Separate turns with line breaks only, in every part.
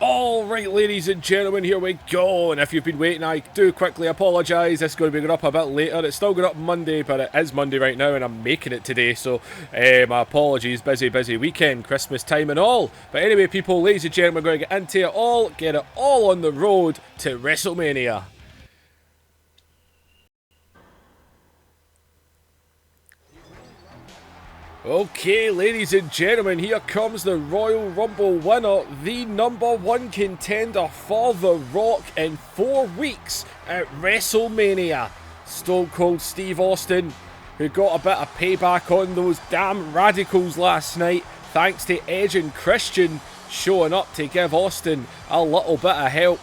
Alright, ladies and gentlemen, here we go. And if you've been waiting, I do quickly apologise. This is going to be going up a bit later. It's still going up Monday, but it is Monday right now, and I'm making it today. So, my apologies. Busy weekend, Christmas time and all. But anyway, people, ladies and gentlemen, we're going to get into it all, get it all on the road to WrestleMania. Okay, ladies and gentlemen, here comes the Royal Rumble winner, the #1 contender for The Rock in 4 weeks at WrestleMania. Stone Cold Steve Austin, who got a bit of payback on those damn radicals last night, thanks to Edge and Christian showing up to give Austin a little bit of help.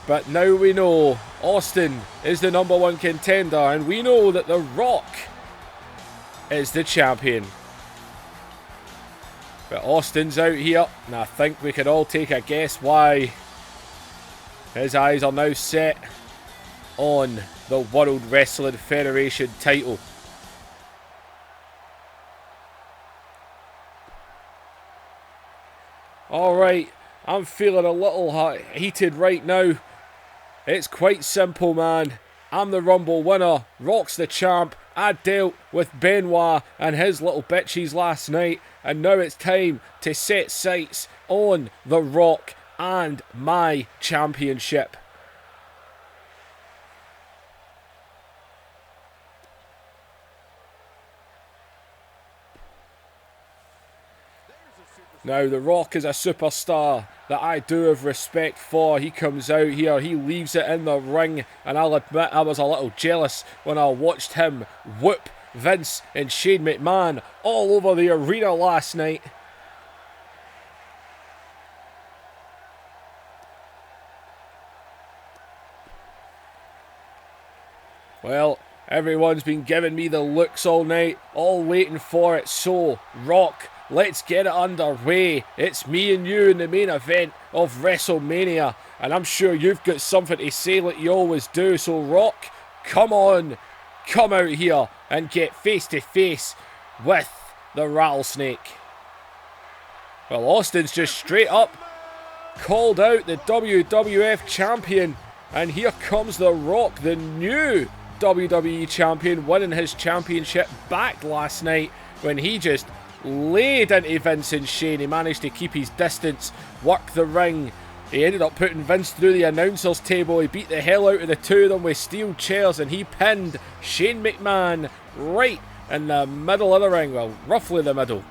But now we know Austin is the #1 contender, and we know that The Rock is the champion. But Austin's out here, and I think we can all take a guess why. His eyes are now set on the World Wrestling Federation title. Alright, I'm feeling a little heated right now. It's quite simple, man. I'm the Rumble winner, Rock's the champ. I dealt with Benoit and his little bitches last night, and now it's time to set sights on The Rock and my championship. Now, The Rock is a superstar that I do have respect for. He comes out here, he leaves it in the ring, and I'll admit I was a little jealous when I watched him whoop Vince and Shane McMahon all over the arena last night. Well, everyone's been giving me the looks all night, all waiting for it. So, Rock, let's get it underway. It's me and you in the main event of WrestleMania, and I'm sure you've got something to say like you always do. So, Rock, come on, come out here and get face to face with the rattlesnake. Well, Austin's just straight up called out the WWF champion, and here comes The Rock, the new WWE champion, winning his championship back last night when he just laid into Vince and Shane. He managed to keep his distance, work the ring. He ended up putting Vince through the announcer's table. He beat the hell out of the two of them with steel chairs, and he pinned Shane McMahon right in the middle of the ring. Well, roughly the middle.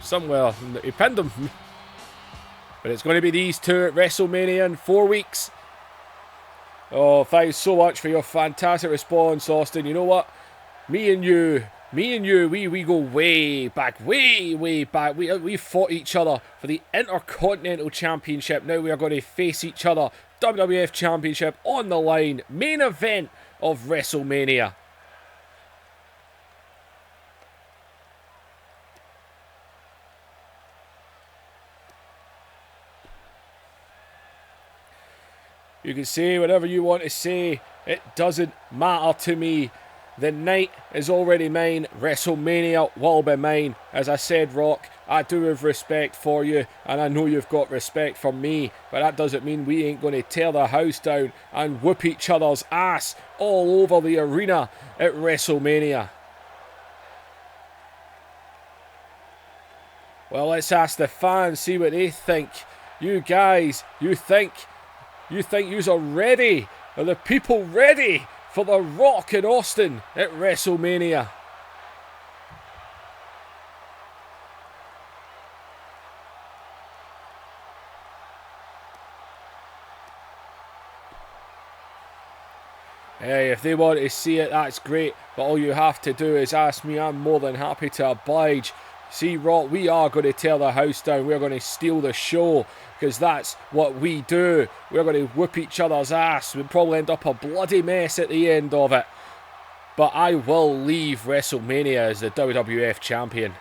Somewhere. He pinned him. But it's going to be these two at WrestleMania in 4 weeks. Oh, thanks so much for your fantastic response, Austin. You know what? Me and you, we go way back. We fought each other for the Intercontinental Championship. Now we are going to face each other. WWF Championship on the line. Main event of WrestleMania. You can say whatever you want to say. It doesn't matter to me. The night is already mine. WrestleMania will be mine. As I said, Rock, I do have respect for you, and I know you've got respect for me, but that doesn't mean we ain't going to tear the house down and whoop each other's ass all over the arena at WrestleMania. Well, let's ask the fans, see what they think. You guys, you think you're ready? Are the people ready for The Rock in Austin at WrestleMania? Hey, if they want to see it, that's great. But all you have to do is ask me. I'm more than happy to oblige. See, Rock, we are going to tear the house down. We're going to steal the show, because that's what we do. We're going to whoop each other's ass. We'll probably end up a bloody mess at the end of it. But I will leave WrestleMania as the WWF champion.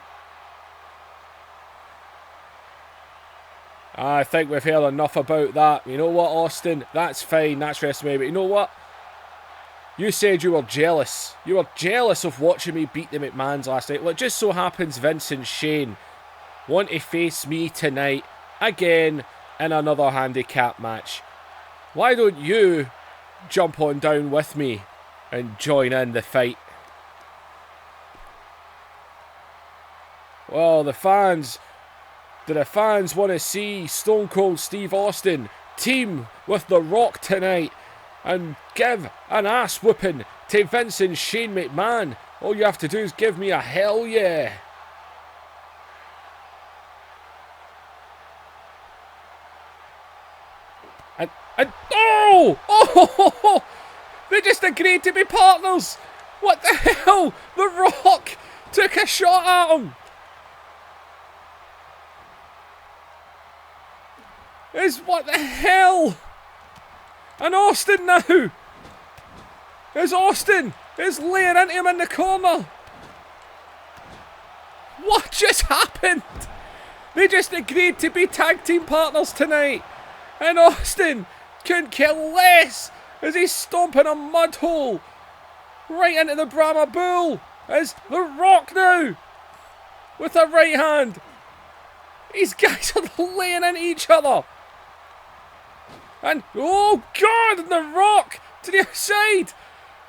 I think we've heard enough about that. You know what, Austin? That's fine. That's WrestleMania. But you know what? You said you were jealous. You were jealous of watching me beat the McMahons last night. Well, it just so happens Vince and Shane want to face me tonight again in another handicap match. Why don't you jump on down with me and join in the fight? Well, do the fans want to see Stone Cold Steve Austin team with The Rock tonight and give an ass whooping to Vince and Shane McMahon? All you have to do is give me a hell yeah. And oh! They just agreed to be partners. What the hell? The Rock took a shot at him. What the hell? And Austin now. Austin is laying into him in the corner. What just happened? They just agreed to be tag team partners tonight. And Austin couldn't care less as he's stomping a mud hole right into the Brahma Bull. As The Rock now with a right hand. These guys are laying into each other. And oh God, The Rock to the outside.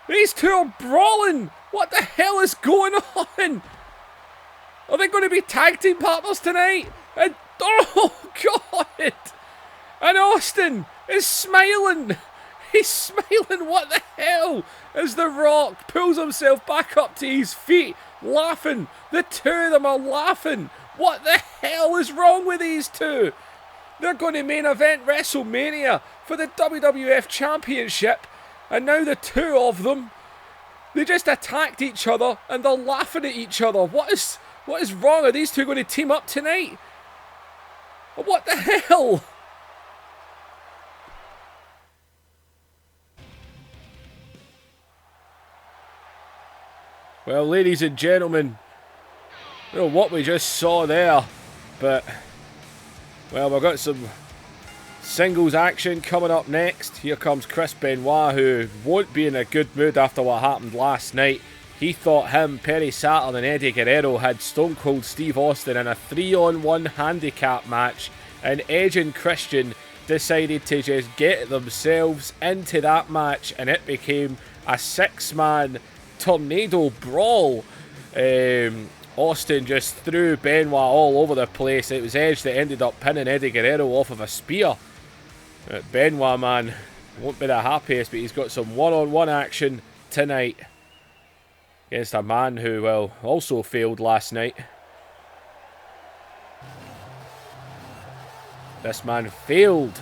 These two are brawling. What the hell is going on? Are they going to be tag team partners tonight? And oh God. And Austin is smiling. He's smiling. What the hell? As The Rock pulls himself back up to his feet, laughing. The two of them are laughing. What the hell is wrong with these two? They're going to main event WrestleMania for the WWF Championship. And now the two of them, they just attacked each other and they're laughing at each other. What is wrong? Are these two going to team up tonight? What the hell? Well, ladies and gentlemen, you know what we just saw there, but, well, we've got some singles action coming up next. Here comes Chris Benoit, who won't be in a good mood after what happened last night. He thought him, Perry Saturn and Eddie Guerrero had Stone Cold Steve Austin in a 3-on-1 handicap match, and Edge and Christian decided to just get themselves into that match, and it became a 6-man tornado brawl. Austin just threw Benoit all over the place. It was Edge that ended up pinning Eddie Guerrero off of a spear. Benoit, man, won't be the happiest, but he's got some one-on-one action tonight against a man who, well, also failed last night. This man failed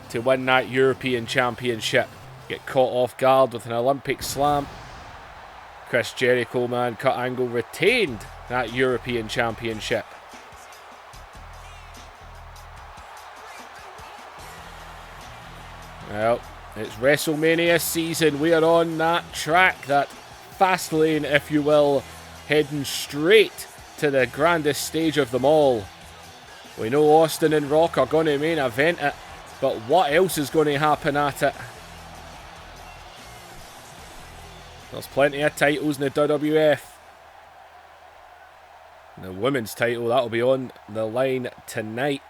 to win that European Championship. Get caught off guard with an Olympic slam. Chris Jericho, man, Kurt Angle retained that European Championship. Well, it's WrestleMania season. We are on that track, that fast lane, if you will, heading straight to the grandest stage of them all. We know Austin and Rock are going to main event it, but what else is going to happen at it? There's plenty of titles in the WWF. The women's title, that'll be on the line tonight.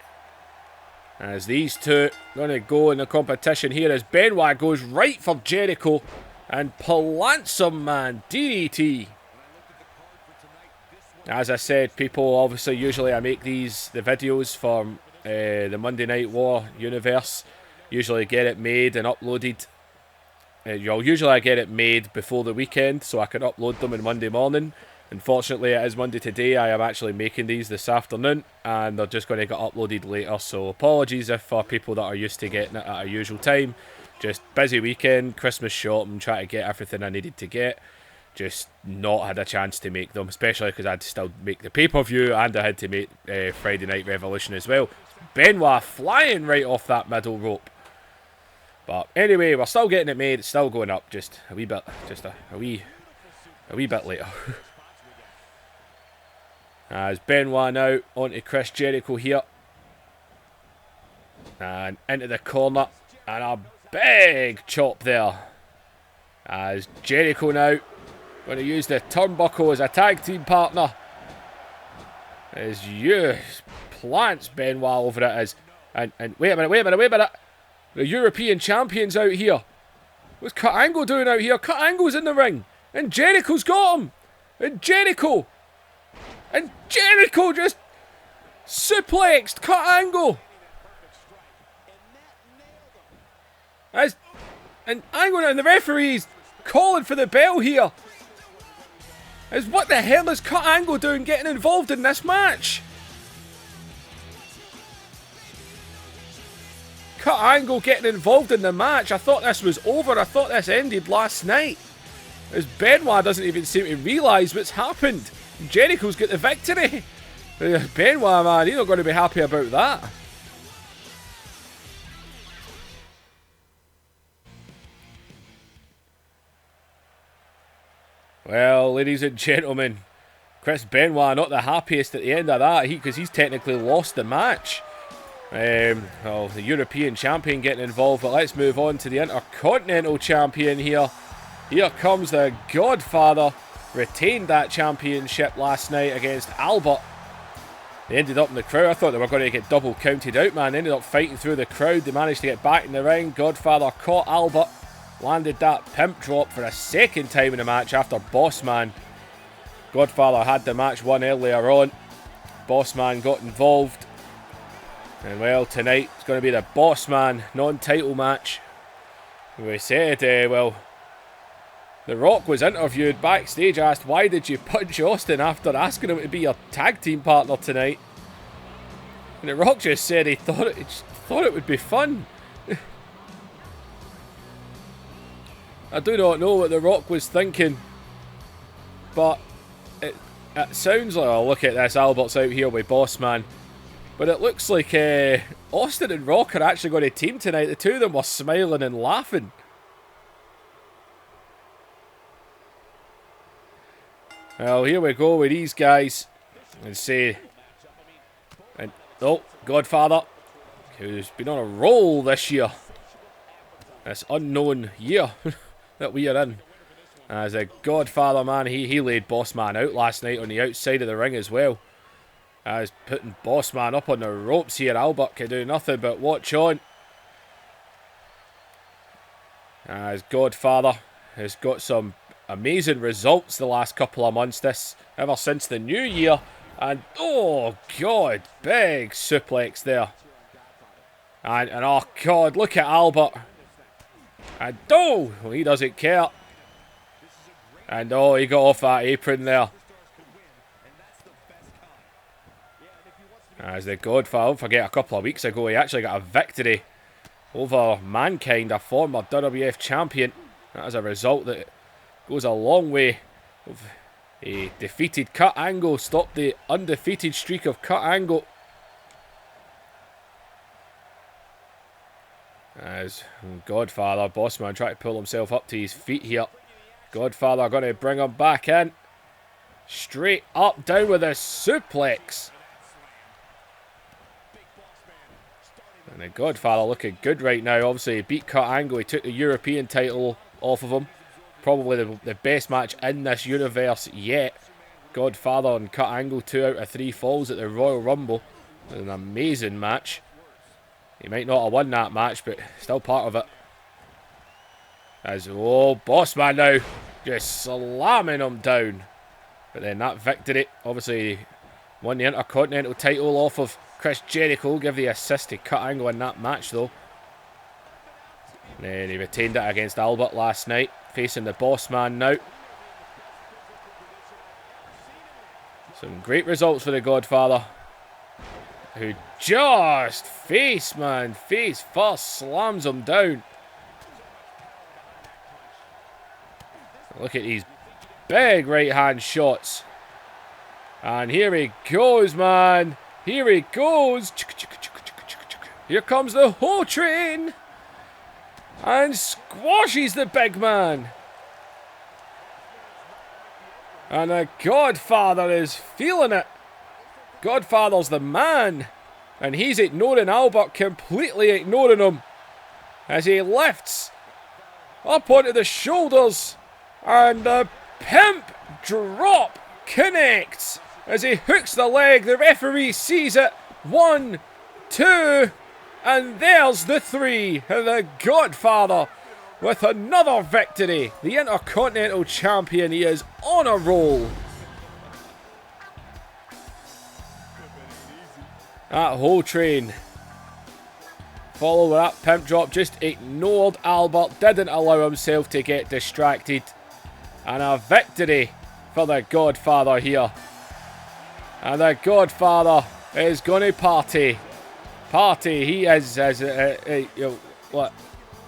As these two going to go in the competition here as Benoit goes right for Jericho and plants him, man. DDT. As I said, people obviously usually I make the videos from the Monday Night War universe. Usually get it made and uploaded. Usually I get it made before the weekend so I can upload them on Monday morning. Unfortunately, it is Monday today. I am actually making these this afternoon and they're just going to get uploaded later. So apologies if for people that are used to getting it at a usual time. Just busy weekend, Christmas shopping, trying to get everything I needed to get. Just not had a chance to make them, especially because I had to still make the pay-per-view and I had to make Friday Night Revolution as well. Benoit flying right off that middle rope. But anyway, we're still getting it made. It's still going up, just a wee bit, a wee bit later. As Benoit now onto Chris Jericho here, and into the corner, and a big chop there. As Jericho now going to use the turnbuckle as a tag team partner. As you plants Benoit over it as And wait a minute. The European champion's out here. What's Kurt Angle doing out here? Kurt Angle's in the ring. And Jericho's got him. And Jericho just suplexed Kurt Angle. And Angle and the referee's calling for the bell here. What the hell is Kurt Angle doing getting involved in this match? Kurt Angle getting involved in the match. I thought this was over. I thought this ended last night. As Benoit doesn't even seem to realise what's happened. Jericho's got the victory. Benoit, man, he's not going to be happy about that. Well, ladies and gentlemen, Chris Benoit not the happiest at the end of that, because he's technically lost the match. Well, the European champion getting involved, but let's move on to the Intercontinental champion here. Here comes the Godfather. Retained that championship last night against Albert. They ended up in the crowd. I thought they were going to get double counted out, man. They ended up fighting through the crowd. They managed to get back in the ring. Godfather caught Albert. Landed that pimp drop for a second time in the match after Bossman. Godfather had the match won earlier on. Bossman got involved. And well, tonight it's going to be the Bossman non-title match. We said, well, The Rock was interviewed backstage, asked, why did you punch Austin after asking him to be your tag team partner tonight? And The Rock just said he thought it would be fun. I do not know what The Rock was thinking, but it sounds like, oh, look at this, Albert's out here with Bossman. But it looks like Austin and Rock are actually going to team tonight. The two of them were smiling and laughing. Well, here we go with these guys. And say, oh, Godfather, who's been on a roll this year. This unknown year that we are in. As a Godfather, man, he laid Bossman out last night on the outside of the ring as well. As putting Bossman up on the ropes here. Albert can do nothing but watch on. As Godfather has got some amazing results the last couple of months, ever since the new year. And oh god, big suplex there. And oh god, look at Albert. And oh, well, he doesn't care. And oh, he got off that apron there. As the Godfather, don't forget, a couple of weeks ago he actually got a victory over Mankind, a former WWF champion. That is a result that goes a long way. He defeated Kurt Angle, stopped the undefeated streak of Kurt Angle. As Godfather, Bossman trying to pull himself up to his feet here. Godfather going to bring him back in. Straight up, down with a suplex. And the Godfather looking good right now. Obviously, he beat Kurt Angle. He took the European title off of him. Probably the best match in this universe yet. Godfather and Kurt Angle, 2 out of 3 falls at the Royal Rumble. An amazing match. He might not have won that match, but still part of it. As, oh, Bossman now just slamming him down. But then that victory, obviously, won the Intercontinental title off of Chris Jericho. Give the assist to Kurt Angle in that match, though. And then he retained it against Albert last night, facing the Bossman now. Some great results for the Godfather, who just face first slams him down. Look at these big right hand shots. And here he goes, man. Here he goes. Here comes the whole train. And squashes the big man. And the Godfather is feeling it. Godfather's the man. And he's ignoring Albert, completely ignoring him. As he lifts up onto the shoulders. And the pimp drop connects. As he hooks the leg, the referee sees it. 1, 2, And there's the 3. The Godfather with another victory. The Intercontinental Champion. He is on a roll. That whole train. Follow with that pimp drop. Just ignored Albert. Didn't allow himself to get distracted. And a victory for the Godfather here. And the Godfather is going to party. Party. He is. What?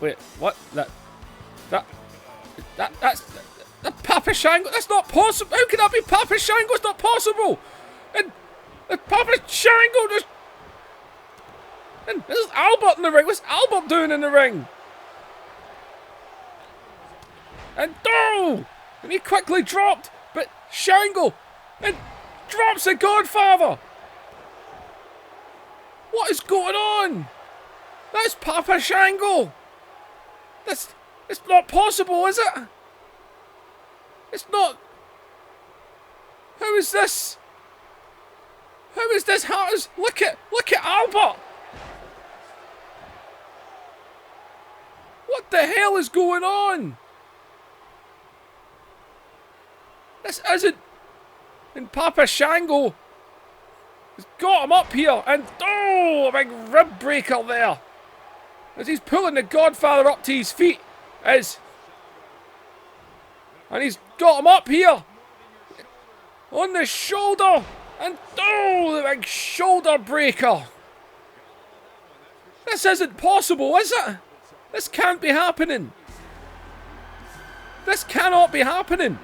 Wait. What? That's Papa Shango. That's not possible. How can that be Papa Shango? It's not possible. And Papa Shango just. And this is Albert in the ring. What's Albert doing in the ring? And oh! And he quickly dropped. But Shango and drops the Godfather. What is going on? That's Papa Shango. It's not possible, is it? It's not. How is this? How is this? Look at Albert. What the hell is going on? This isn't. And Papa Shango has got him up here. And oh, a big rib breaker there. As he's pulling the Godfather up to his feet. And he's got him up here. On the shoulder. And oh, the big shoulder breaker. This isn't possible, is it? This can't be happening. This cannot be happening.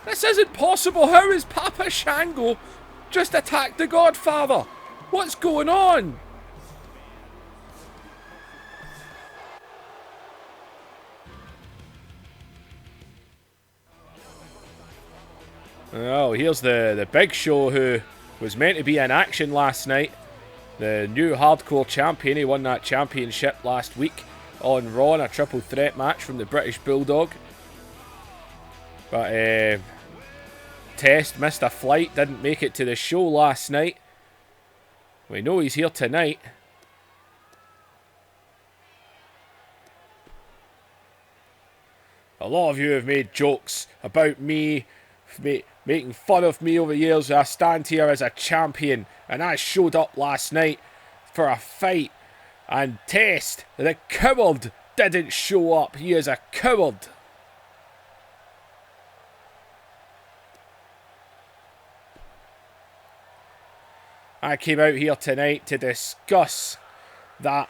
This isn't possible. How is Papa Shango just attacked the Godfather? What's going on? Oh, here's the Big Show, who was meant to be in action last night. The new hardcore champion. He won that championship last week on Raw in a triple threat match from the British Bulldog. But Test missed a flight, didn't make it to the show last night. We know he's here tonight. A lot of you have made jokes about me, making fun of me over the years. I stand here as a champion, and I showed up last night for a fight. And Test, the coward, didn't show up. He is a coward. I came out here tonight to discuss that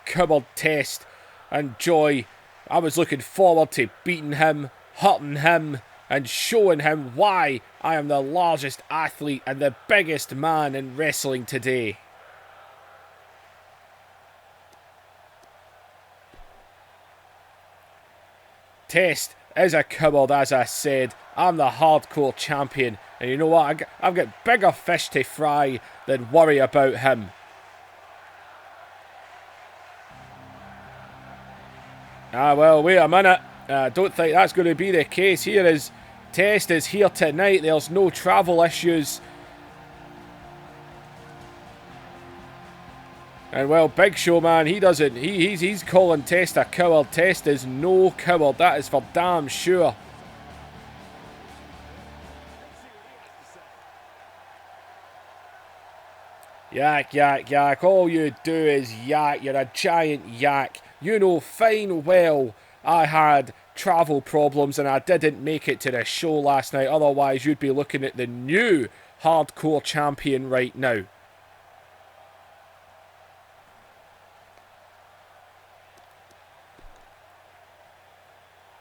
coward Test and Joy. I was looking forward to beating him, hurting him, and showing him why I am the largest athlete and the biggest man in wrestling today. Test is a coward, as I said. I'm the hardcore champion. And you know what? I've got bigger fish to fry than worry about him. Well, wait a minute. I don't think that's going to be the case. Here is Test is here tonight. There's no travel issues. And well, Big Show, man, he doesn't. He's calling Test a coward. Test is no coward. That is for damn sure. Yak, yak, yak. All you do is yak. You're a giant yak. You know fine well I had travel problems and I didn't make it to the show last night. Otherwise, you'd be looking at the new hardcore champion right now.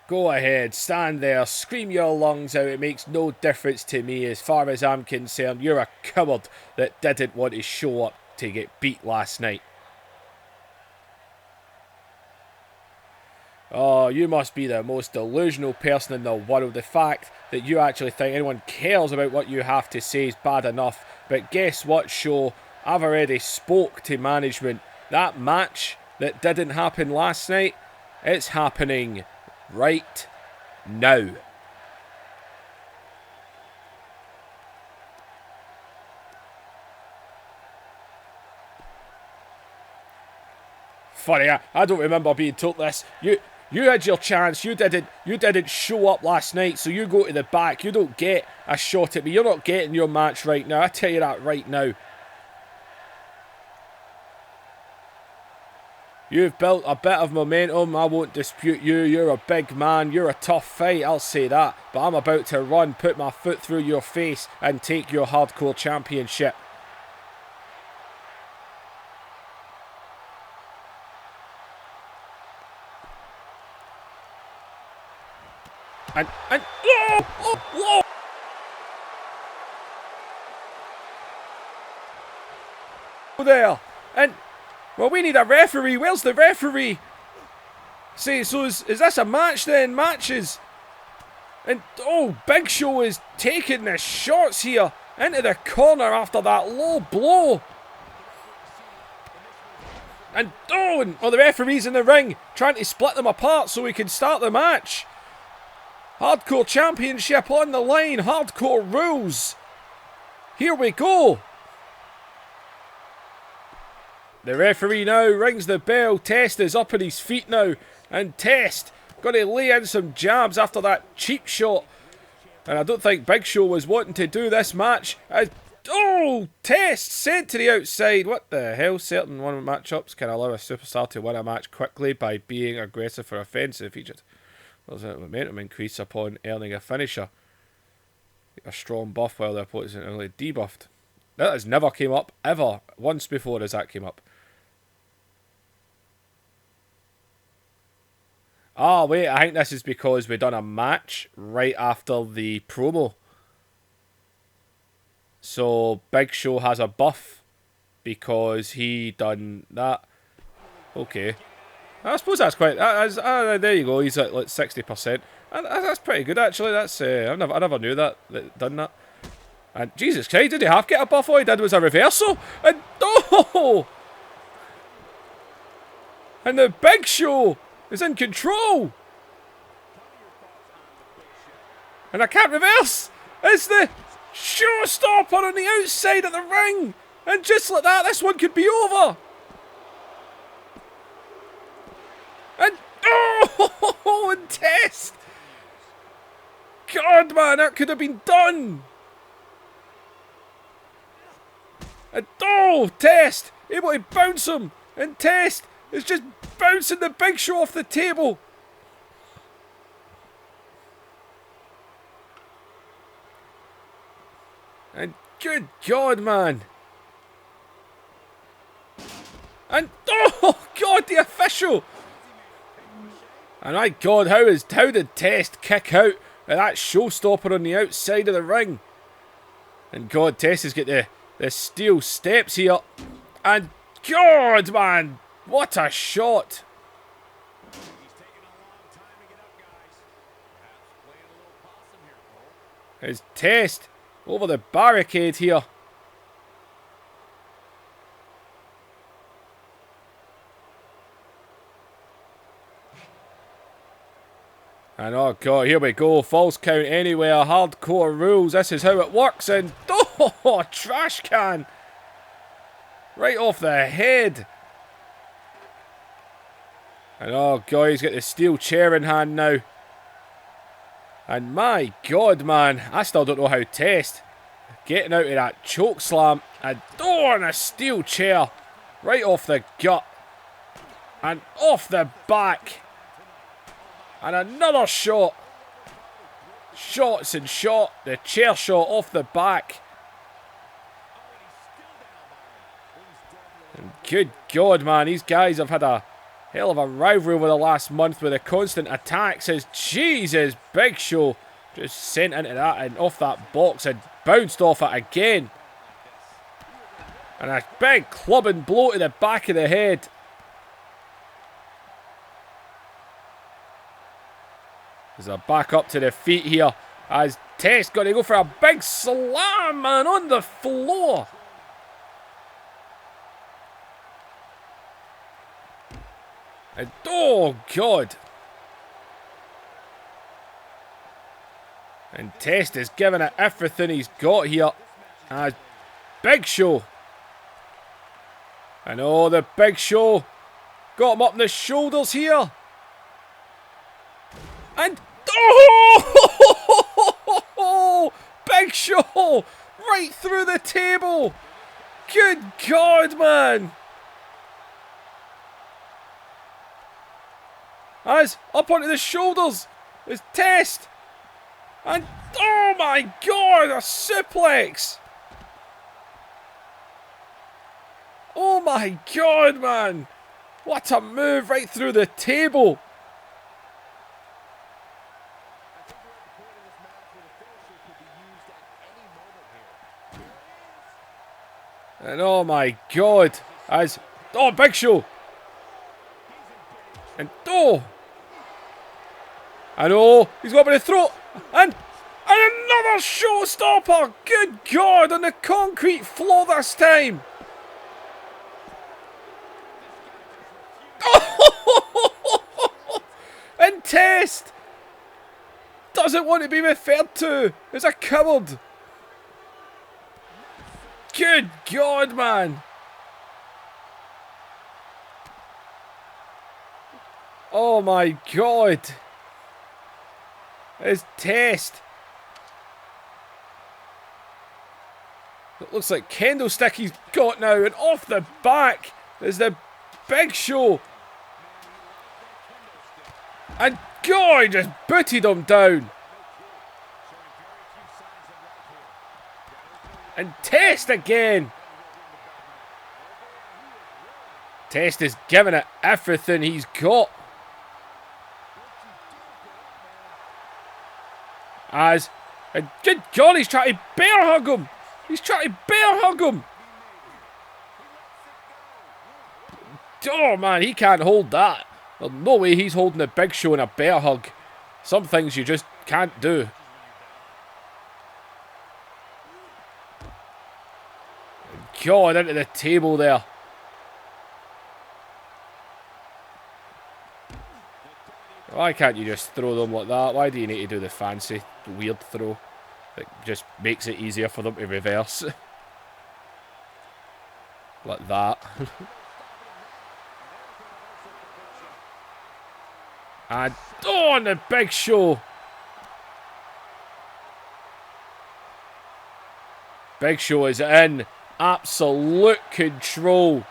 Go ahead, stand there, scream your lungs out. It makes no difference to me as far as I'm concerned. You're a coward that didn't want to show up to get beat last night. Oh, you must be the most delusional person in the world. The fact that you actually think anyone cares about what you have to say is bad enough. But guess what, Show? I've already spoke to management. That match that didn't happen last night, it's happening right now. Funny, I don't remember being told this. You had your chance. You didn't show up last night, so you go to the back. You don't get a shot at me. You're not getting your match right now. I tell you that right now. You've built a bit of momentum. I won't dispute you. You're a big man. You're a tough fight. I'll say that. But I'm about to run, put my foot through your face, and take your hardcore championship. And whoa! There. And well, we need a referee. Where's the referee? Say, so is this a match then? Matches. And oh, Big Show is taking the shots here into the corner after that low blow. And oh, the referee's in the ring trying to split them apart so we can start the match. Hardcore championship on the line. Hardcore rules. Here we go. The referee now rings the bell. Test is up on his feet now. And Test got to lay in some jabs after that cheap shot. And I don't think Big Show was wanting to do this match. Test sent to the outside. What the hell? Certain one matchups can allow a superstar to win a match quickly by being aggressive or offensive. Featured. There's a momentum increase upon earning a finisher. A strong buff while the opponent is only debuffed. That has never came up ever once before as that came up. Oh wait, I think this is because we done a match right after the promo. So Big Show has a buff because he done that. Okay. I suppose that's quite. There you go. He's at like 60%. That's pretty good actually. That's I never knew that done that. And Jesus Christ, did he half get a buff? All he did was a reversal. And and the Big Show is in control. And I can't reverse. It's the showstopper on the outside of the ring. And just like that, this one could be over. And and Test. God, man, that could have been done. And Test able to bounce him. And Test is just bouncing the Big Show off the table. And good God, man. And God, the official. And my God, how did Test kick out of that showstopper on the outside of the ring? And God, Test has got the steel steps here. And God, man, what a shot. There's Test over the barricade here. And oh God, here we go. False count anywhere. Hardcore rules. This is how it works. And trash can. Right off the head. And oh God, he's got the steel chair in hand now. And my God, man, I still don't know how Test getting out of that choke slam. And a steel chair. Right off the gut. And off the back. And another shot. Shots and shot. The chair shot off the back. And good God, man. These guys have had a hell of a rivalry over the last month with the constant attacks. As Jesus, Big Show just sent into that and off that box and bounced off it again. And a big clubbing blow to the back of the head. As they're back up to the feet here. As Test got to go for a big slam, man, on the floor. And oh, God. And Test is giving it everything he's got here. As Big Show. And oh, the Big Show Got him up in the shoulders here. And... Oh! Big Show! Right through the table! Good God, man! As up onto the shoulders is Test. And... Oh my God! A suplex! Oh my God, man! What a move right through the table! And oh my God! As... Oh, Big Show! And oh! I know! He's got me in the throat! And another showstopper! Good God! On the concrete floor this time! And Test doesn't want to be referred to as a coward. Good God, man. Oh my God. It's Test. It looks like candlestick he's got now, and off the back is the Big Show. And God, he just booted him down. And Test again. Test is giving it everything he's got. And good God, he's trying to bear hug him. He's trying to bear hug him. Oh man, he can't hold that. There's no way he's holding the Big Show in a bear hug. Some things you just can't do. God, into the table there. Why can't you just throw them like that? Why do you need to do the fancy, weird throw? It just makes it easier for them to reverse. Like that. And oh, on the Big Show. Big Show is in absolute control.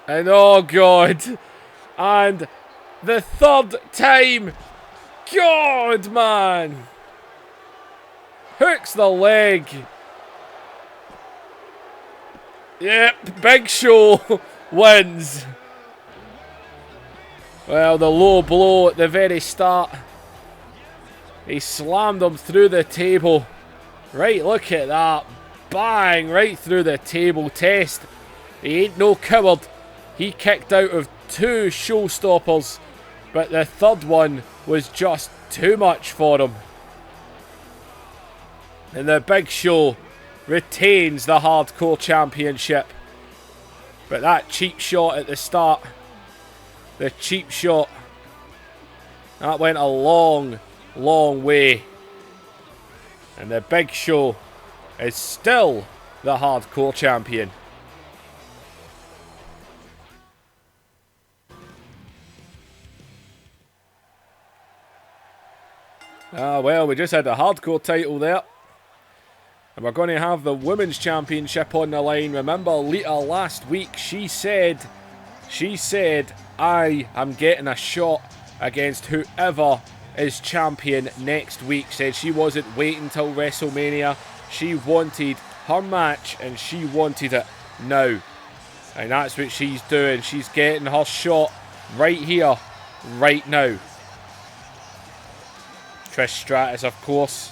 And oh God. And the third time. God, man. Hooks the leg. Yep, Big Show wins. Well, the low blow at the very start. He slammed him through the table. Right, look at that. Bang, right through the table. Test. He ain't no coward. He kicked out of 2 showstoppers, but the third one was just too much for him. And the Big Show retains the Hardcore Championship. But that cheap shot at the start, the cheap shot, that went a long, long way. And the Big Show is still the Hardcore Champion. Ah, well, we just had the Hardcore title there. And we're going to have the Women's Championship on the line. Remember, Lita last week, she said, I am getting a shot against whoever is champion next week. Said she wasn't waiting till WrestleMania. She wanted her match and she wanted it now. And that's what she's doing. She's getting her shot right here, right now. Trish Stratus, of course.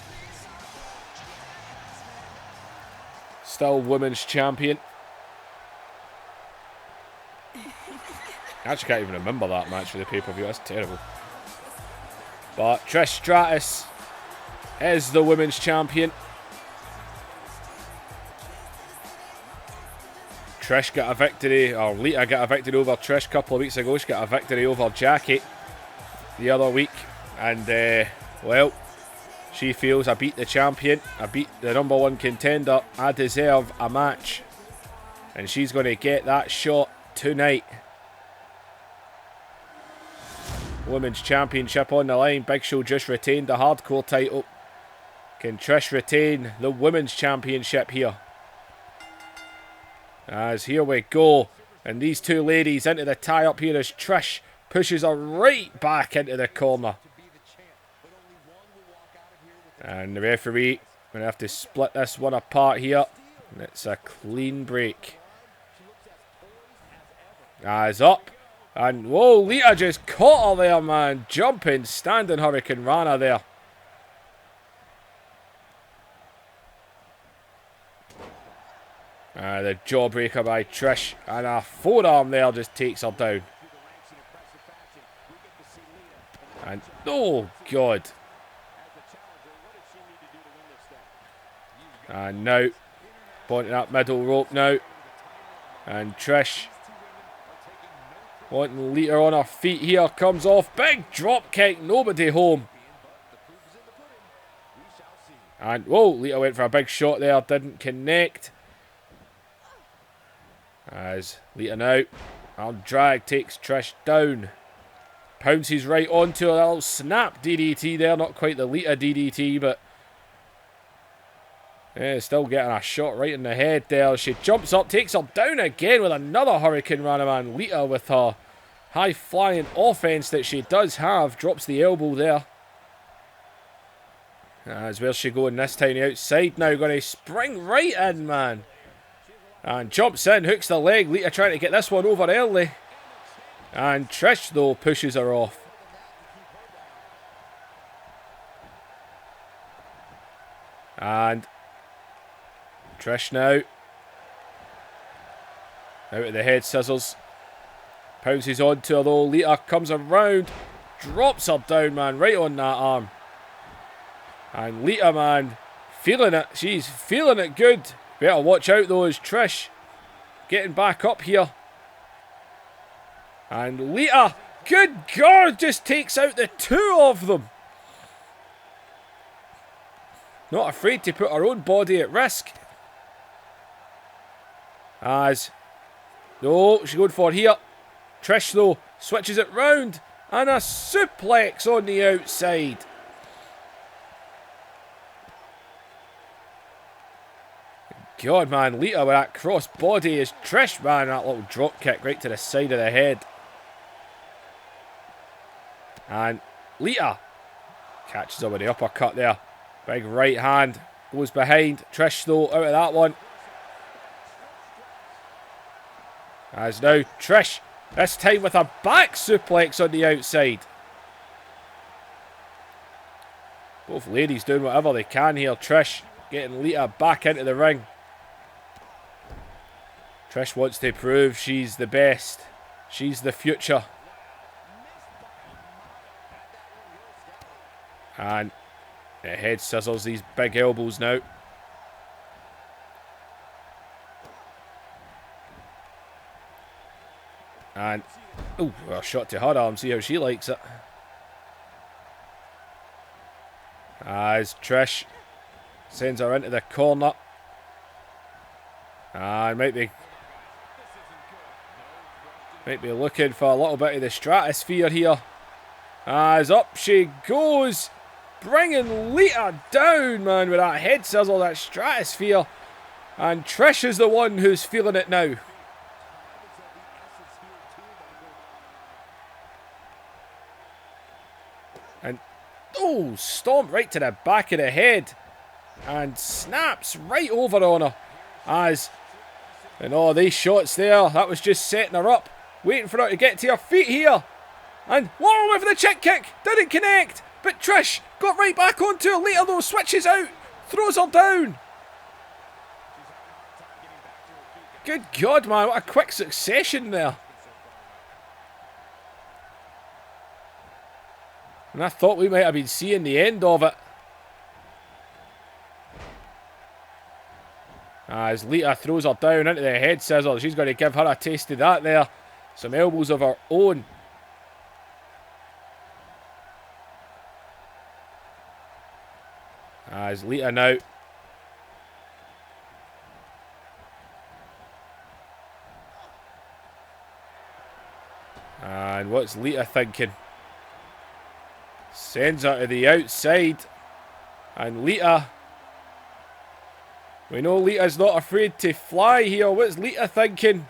Still Women's Champion. I actually can't even remember that match for the pay-per-view. That's terrible. But Trish Stratus is the Women's Champion. Trish got a victory, or Lita got a victory over Trish a couple of weeks ago. She got a victory over Jackie the other week. And, well, she feels I beat the champion. I beat the #1 contender. I deserve a match. And she's going to get that shot tonight. Women's Championship on the line. Big Show just retained the hardcore title. Can Trish retain the Women's Championship here? As here we go. And these two ladies into the tie-up here as Trish pushes her right back into the corner. And the referee going to have to split this one apart here. And it's a clean break. As up. And whoa, Lita just caught her there, man. Jumping, standing Hurricane Rana there. The jawbreaker by Trish. And a forearm there just takes her down. And oh, God. And now, pointing that middle rope now. And Trish wanting Lita on her feet here. Comes off. Big drop kick. Nobody home. And whoa, Lita went for a big shot there. Didn't connect. As Lita now, arm drag takes Trish down. Pounces right onto a little snap DDT there. Not quite the Lita DDT, but yeah, still getting a shot right in the head there. She jumps up, takes her down again with another Hurricane Rana, man. Lita with her high-flying offense that she does have. Drops the elbow there. As where's she going this time? The outside now. Going to spring right in, man. And jumps in, hooks the leg. Lita trying to get this one over early. And Trish, though, pushes her off. And Trish now. Out of the head scissors. Pounces onto her, though. Lita comes around. Drops her down, man. Right on that arm. And Lita, man, feeling it. She's feeling it good. Better watch out, though, as Trish getting back up here. And Lita, good God, just takes out the two of them. Not afraid to put her own body at risk. As, no, she's going for here. Trish, though, switches it round. And a suplex on the outside. God, man, Lita with that cross body is Trish, man. That little drop kick right to the side of the head. And Lita catches her with the uppercut there. Big right hand goes behind. Trish, though, out of that one. As now Trish, this time with a back suplex on the outside. Both ladies doing whatever they can here. Trish getting Lita back into the ring. Trish wants to prove she's the best. She's the future. And the head sizzles these big elbows now. And, oh, a shot to her arm. See how she likes it. As Trish sends her into the corner. And might be looking for a little bit of the stratosphere here. As up she goes. Bringing Lita down, man, with that head sizzle, that stratosphere. And Trish is the one who's feeling it now. And, oh, stomp right to the back of the head. And snaps right over on her. As, and all these shots there, that was just setting her up. Waiting for her to get to her feet here. And, whoa, with the chick kick. Didn't connect. But Trish got right back onto her. Lita, though, switches out. Throws her down. Good God, man. What a quick succession there. And I thought we might have been seeing the end of it. As Lita throws her down into the head scissors. She's going to give her a taste of that there. Some elbows of her own. As Lita now And what's Lita thinking? Sends her to the outside. And Lita... We know Lita's not afraid to fly here. What's Lita thinking?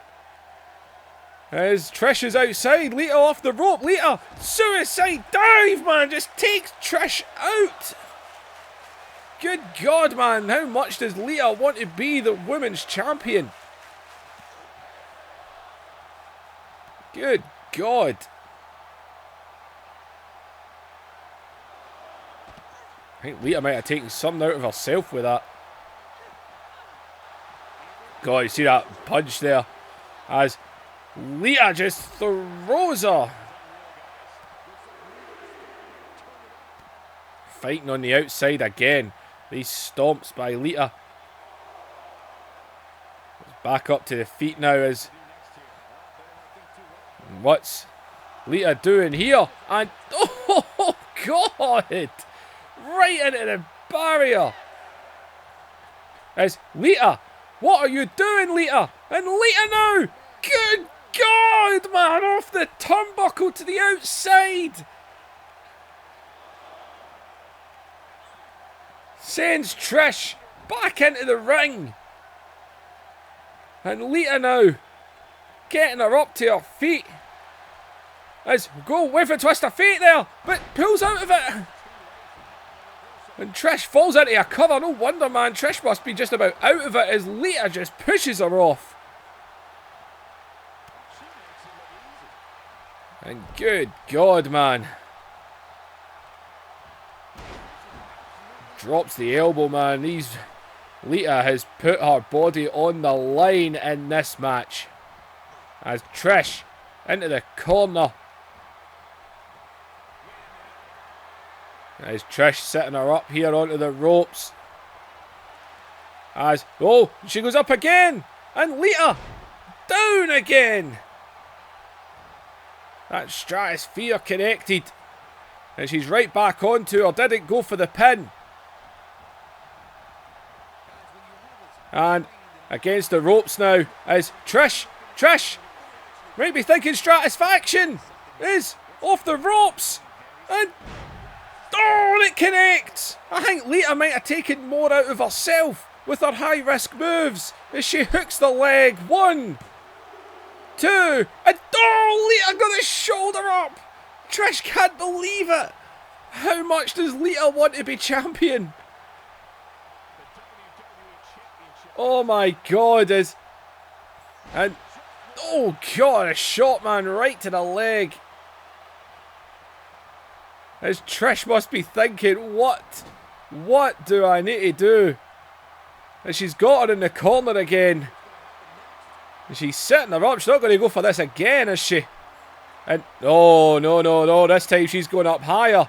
As Trish is outside. Lita off the rope. Lita, suicide dive, man. Just takes Trish out. Good God, man. How much does Lita want to be the women's champion? Good God. I think Lita might have taken something out of herself with that. God, you see that punch there? As Lita just throws her. Fighting on the outside again. These stomps by Lita. Back up to the feet now as... What's Lita doing here? And... Oh, God! Right into the barrier. As Lita... What are you doing, Lita? And Lita now! Good God, man! Off the turnbuckle to the outside! Sends Trish back into the ring. And Lita now getting her up to her feet. As go with a twist of fate there, but pulls out of it. And Trish falls into a cover. No wonder, man. Trish must be just about out of it as Lita just pushes her off. And good God, man. Drops the elbow, man. Lita has put her body on the line in this match. As Trish into the corner. As Trish setting her up here onto the ropes. As, oh, she goes up again. And Lita down again. That stratosphere connected. And she's right back onto her. Didn't go for the pin. And against the ropes now as Trish might be thinking Stratusfaction is off the ropes. And oh, it connects. I think Lita might have taken more out of herself with her high risk moves as she hooks the leg. 1, 2, and oh, Lita got the shoulder up. Trish can't believe it. How much does Lita want to be champion? Oh my God, and oh God, a shot, man, right to the leg. As Trish must be thinking, what do I need to do? And she's got her in the corner again. And she's setting her up. She's not going to go for this again, is she? And oh, no. This time she's going up higher.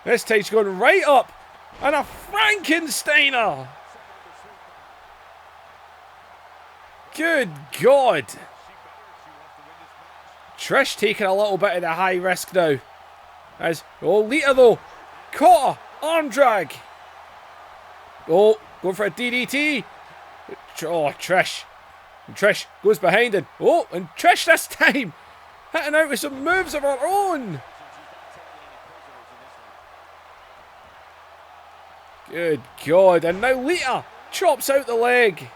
This time she's going right up. And a Frankensteiner. Good God. Trish taking a little bit of the high risk now. As, oh, Lita though. Caught her. Arm drag. Oh, going for a DDT. Oh, Trish. And Trish goes behind it. Oh, and Trish this time hitting out with some moves of her own. Good God. And now Lita chops out the leg.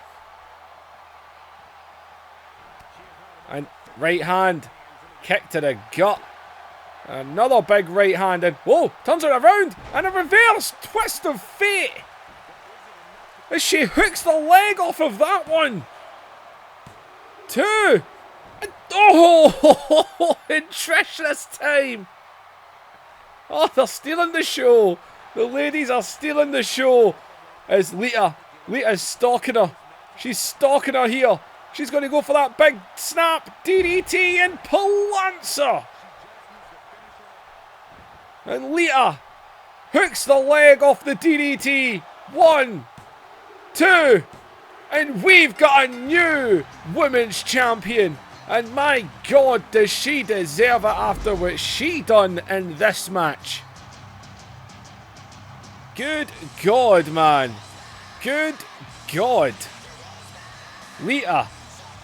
And right hand. Kick to the gut. Another big right hand. And whoa, turns her around. And a reverse twist of fate. As she hooks the leg off of that one. 2. And oh, and Trish this time. Oh, they're stealing the show. The ladies are stealing the show. As Lita's stalking her. She's stalking her here. She's going to go for that big snap. DDT and plants her. And Lita hooks the leg off the DDT. 1, 2. And we've got a new women's champion. And my God, does she deserve it after what she done in this match. Good God, man. Good God. Lita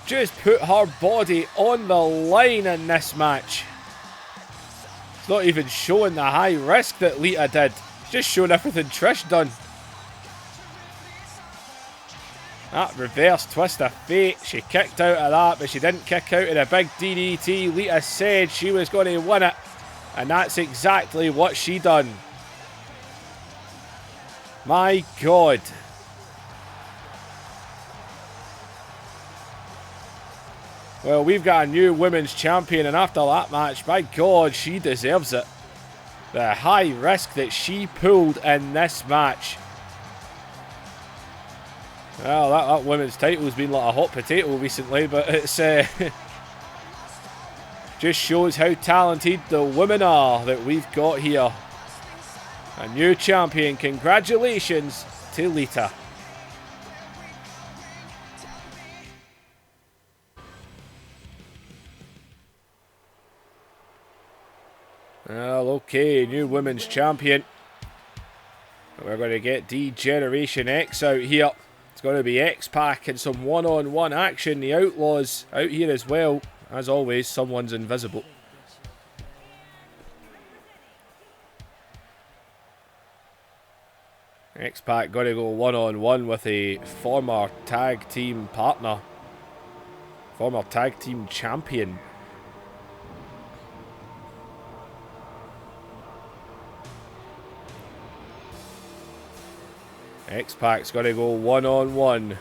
just put her body on the line in this match. It's not even showing the high risk that Lita did. It's just showing everything Trish done. That reverse twist of fate. She kicked out of that, but she didn't kick out of the big DDT. Lita said she was going to win it. And that's exactly what she done. My God. Well, we've got a new women's champion, and after that match, by God, she deserves it. The high risk that she pulled in this match. Well, that women's title's been like a hot potato recently, but it's just shows how talented the women are that we've got here. A new champion. Congratulations to Lita. Well, okay, new women's champion. We're going to get D-Generation X out here. It's going to be X-Pac and some one-on-one action. The Outlaws out here as well. As always, someone's invisible. X-Pac got to go one-on-one with a former tag team partner. Former tag team champion. X-Pac's got to go one-on-one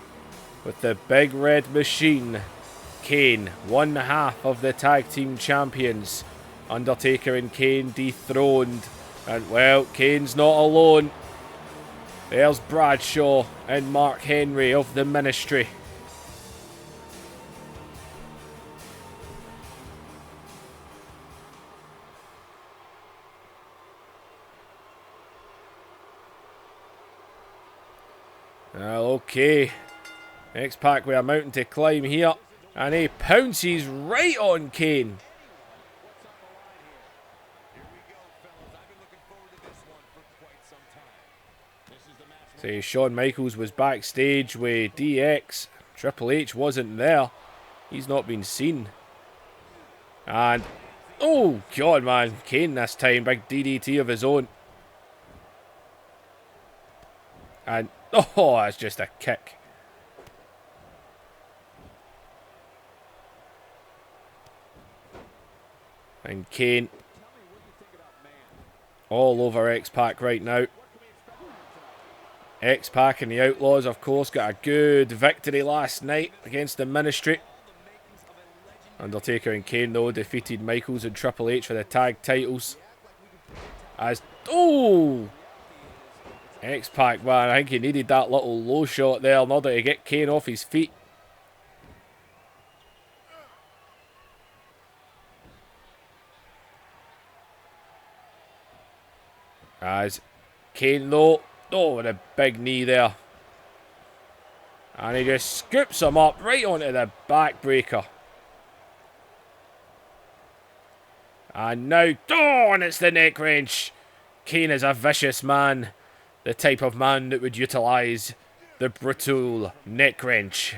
with the big red machine, Kane, one half of the tag team champions. Undertaker and Kane dethroned. And, well, Kane's not alone. There's Bradshaw and Mark Henry of the Ministry. Well, okay. X-Pac with a mountain to climb here. And he pounces right on Kane. So Shawn Michaels was backstage with DX. Triple H wasn't there. He's not been seen. And, oh God, man. Kane this time. Big DDT of his own. And, oh, that's just a kick. And Kane all over X-Pac right now. X-Pac and the Outlaws, of course, got a good victory last night against the Ministry. Undertaker and Kane, though, defeated Michaels and Triple H for the tag titles. As, oh! X-Pac, man, I think he needed that little low shot there in order to get Kane off his feet. As Kane, though, oh, with a big knee there. And he just scoops him up right onto the backbreaker. And now, oh, and it's the neck wrench. Kane is a vicious man. The type of man that would utilise the brutal neck wrench.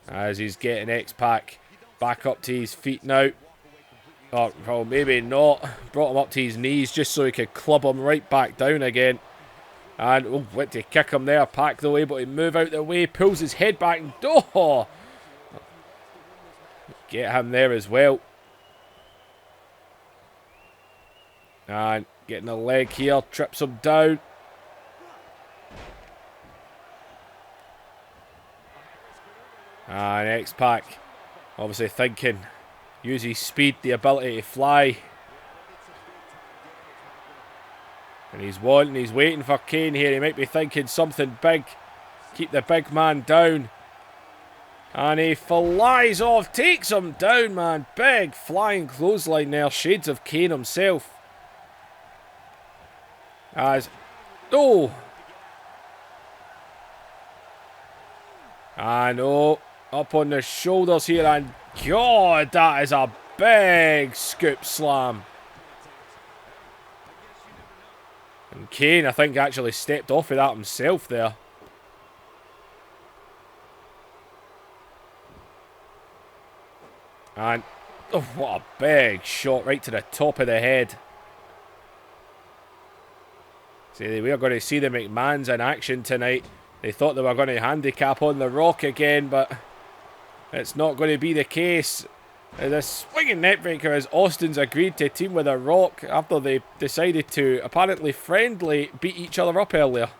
As he's getting X-Pac back up to his feet now. Oh, well, maybe not. Brought him up to his knees just so he could club him right back down again. And, oh, went to kick him there. Pac, though, able to move out the way. Pulls his head back. And, oh! Get him there as well. And getting a leg here. Trips him down. And X-Pac obviously thinking. Use his speed, the ability to fly. And he's waiting for Kane here. He might be thinking something big. Keep the big man down. And he flies off, takes him down, man. Big flying clothesline there. Shades of Kane himself. As, oh. And, oh, up on the shoulders here. And, God, that is a big scoop slam. And Kane, I think, actually stepped off of that himself there. And, oh, what a big shot right to the top of the head. See, we are going to see the McMahons in action tonight. They thought they were going to handicap on The Rock again, but it's not going to be the case. The swinging neckbreaker as Austin's agreed to team with The Rock after they decided to apparently friendly beat each other up earlier.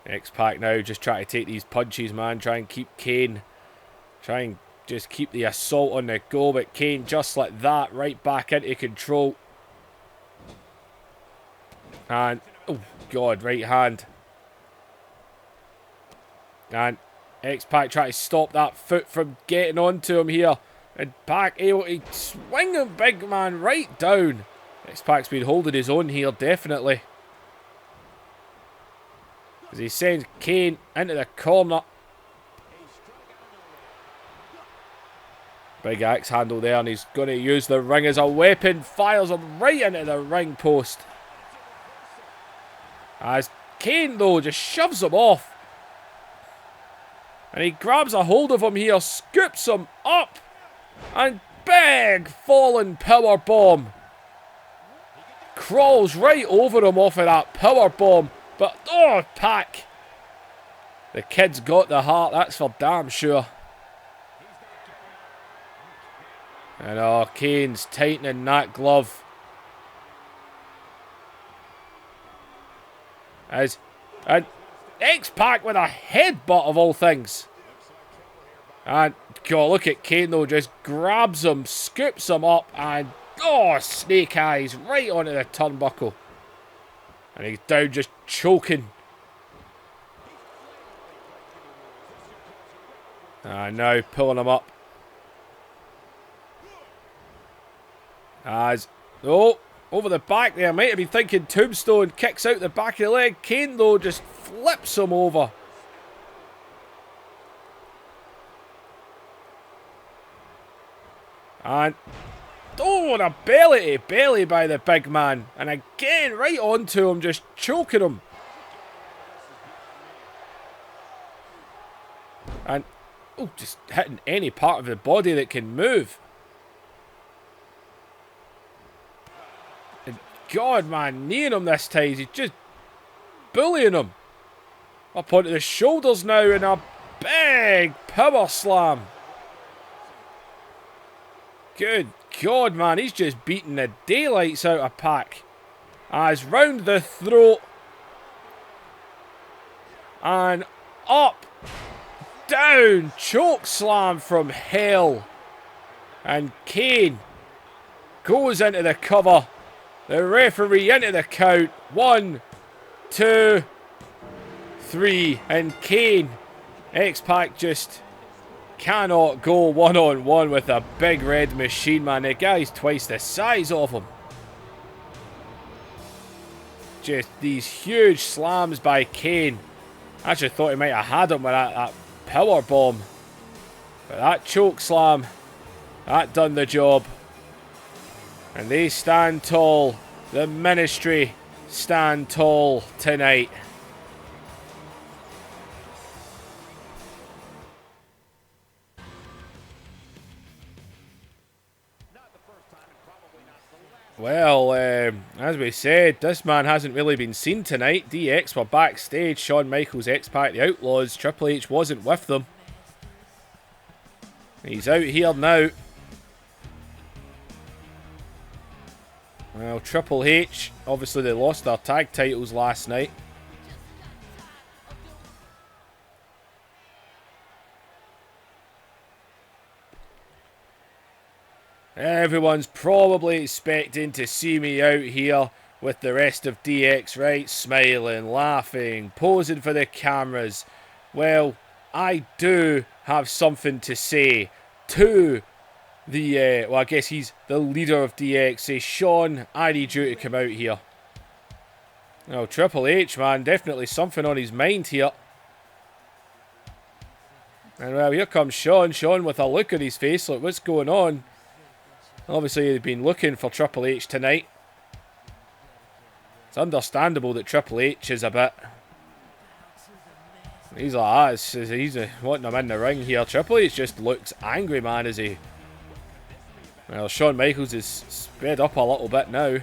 X-Pac now just trying to take these punches, man. Try and keep Kane. Try and just keep the assault on the go, but Kane just like that, right back into control. And, oh God, right hand. And X-Pac trying to stop that foot from getting onto him here. And Pac able to swing him, big man, right down. X-Pac's been holding his own here, definitely. As he sends Kane into the corner. Big axe handle there, and he's going to use the ring as a weapon. Fires him right into the ring post. As Kane, though, just shoves him off. And he grabs a hold of him here, scoops him up. And big falling power bomb. Crawls right over him off of that power bomb. But, oh, Pac. The kid's got the heart, that's for damn sure. And, oh, Kane's tightening that glove. And X-Pac with a headbutt of all things. And, God, look at Kane, though, just grabs him, scoops him up, and, oh, snake eyes right onto the turnbuckle. And he's down just choking. And now pulling him up. As, oh, over the back there. Might have been thinking tombstone. Kicks out the back of the leg. Kane, though, just flips him over. And, oh, and a belly to belly by the big man. And again, right onto him, just choking him. And, oh, just hitting any part of the body that can move. And God, man, kneeing him this time. He's just bullying him. Up onto the shoulders now and a big power slam. Good God, man, he's just beating the daylights out of Pac. As round the throat. And up. Down. Choke slam from hell. And Kane goes into the cover. The referee into the count. 1, 2, 3. And Kane, X-Pac just cannot go one-on-one with a big red machine, man. The guy's twice the size of him. Just these huge slams by Kane. I actually thought he might have had him with that power bomb. But that choke slam, that done the job. And they stand tall. The Ministry stand tall tonight. Well, as we said, this man hasn't really been seen tonight. DX were backstage. Shawn Michaels, X-Pac, the Outlaws. Triple H wasn't with them. He's out here now. Well, Triple H, obviously they lost their tag titles last night. Everyone's probably expecting to see me out here with the rest of DX, right? Smiling, laughing, posing for the cameras. Well, I do have something to say to the, well, I guess he's the leader of DX. Say, Shawn, I need you to come out here. Oh, Triple H, man, definitely something on his mind here. And well, here comes Shawn. Shawn with a look on his face, like, what's going on? Obviously, they've been looking for Triple H tonight. It's understandable that Triple H is a bit He's like, he's wanting him in the ring here. Triple H just looks angry, man, as he... Well, Shawn Michaels is sped up a little bit now.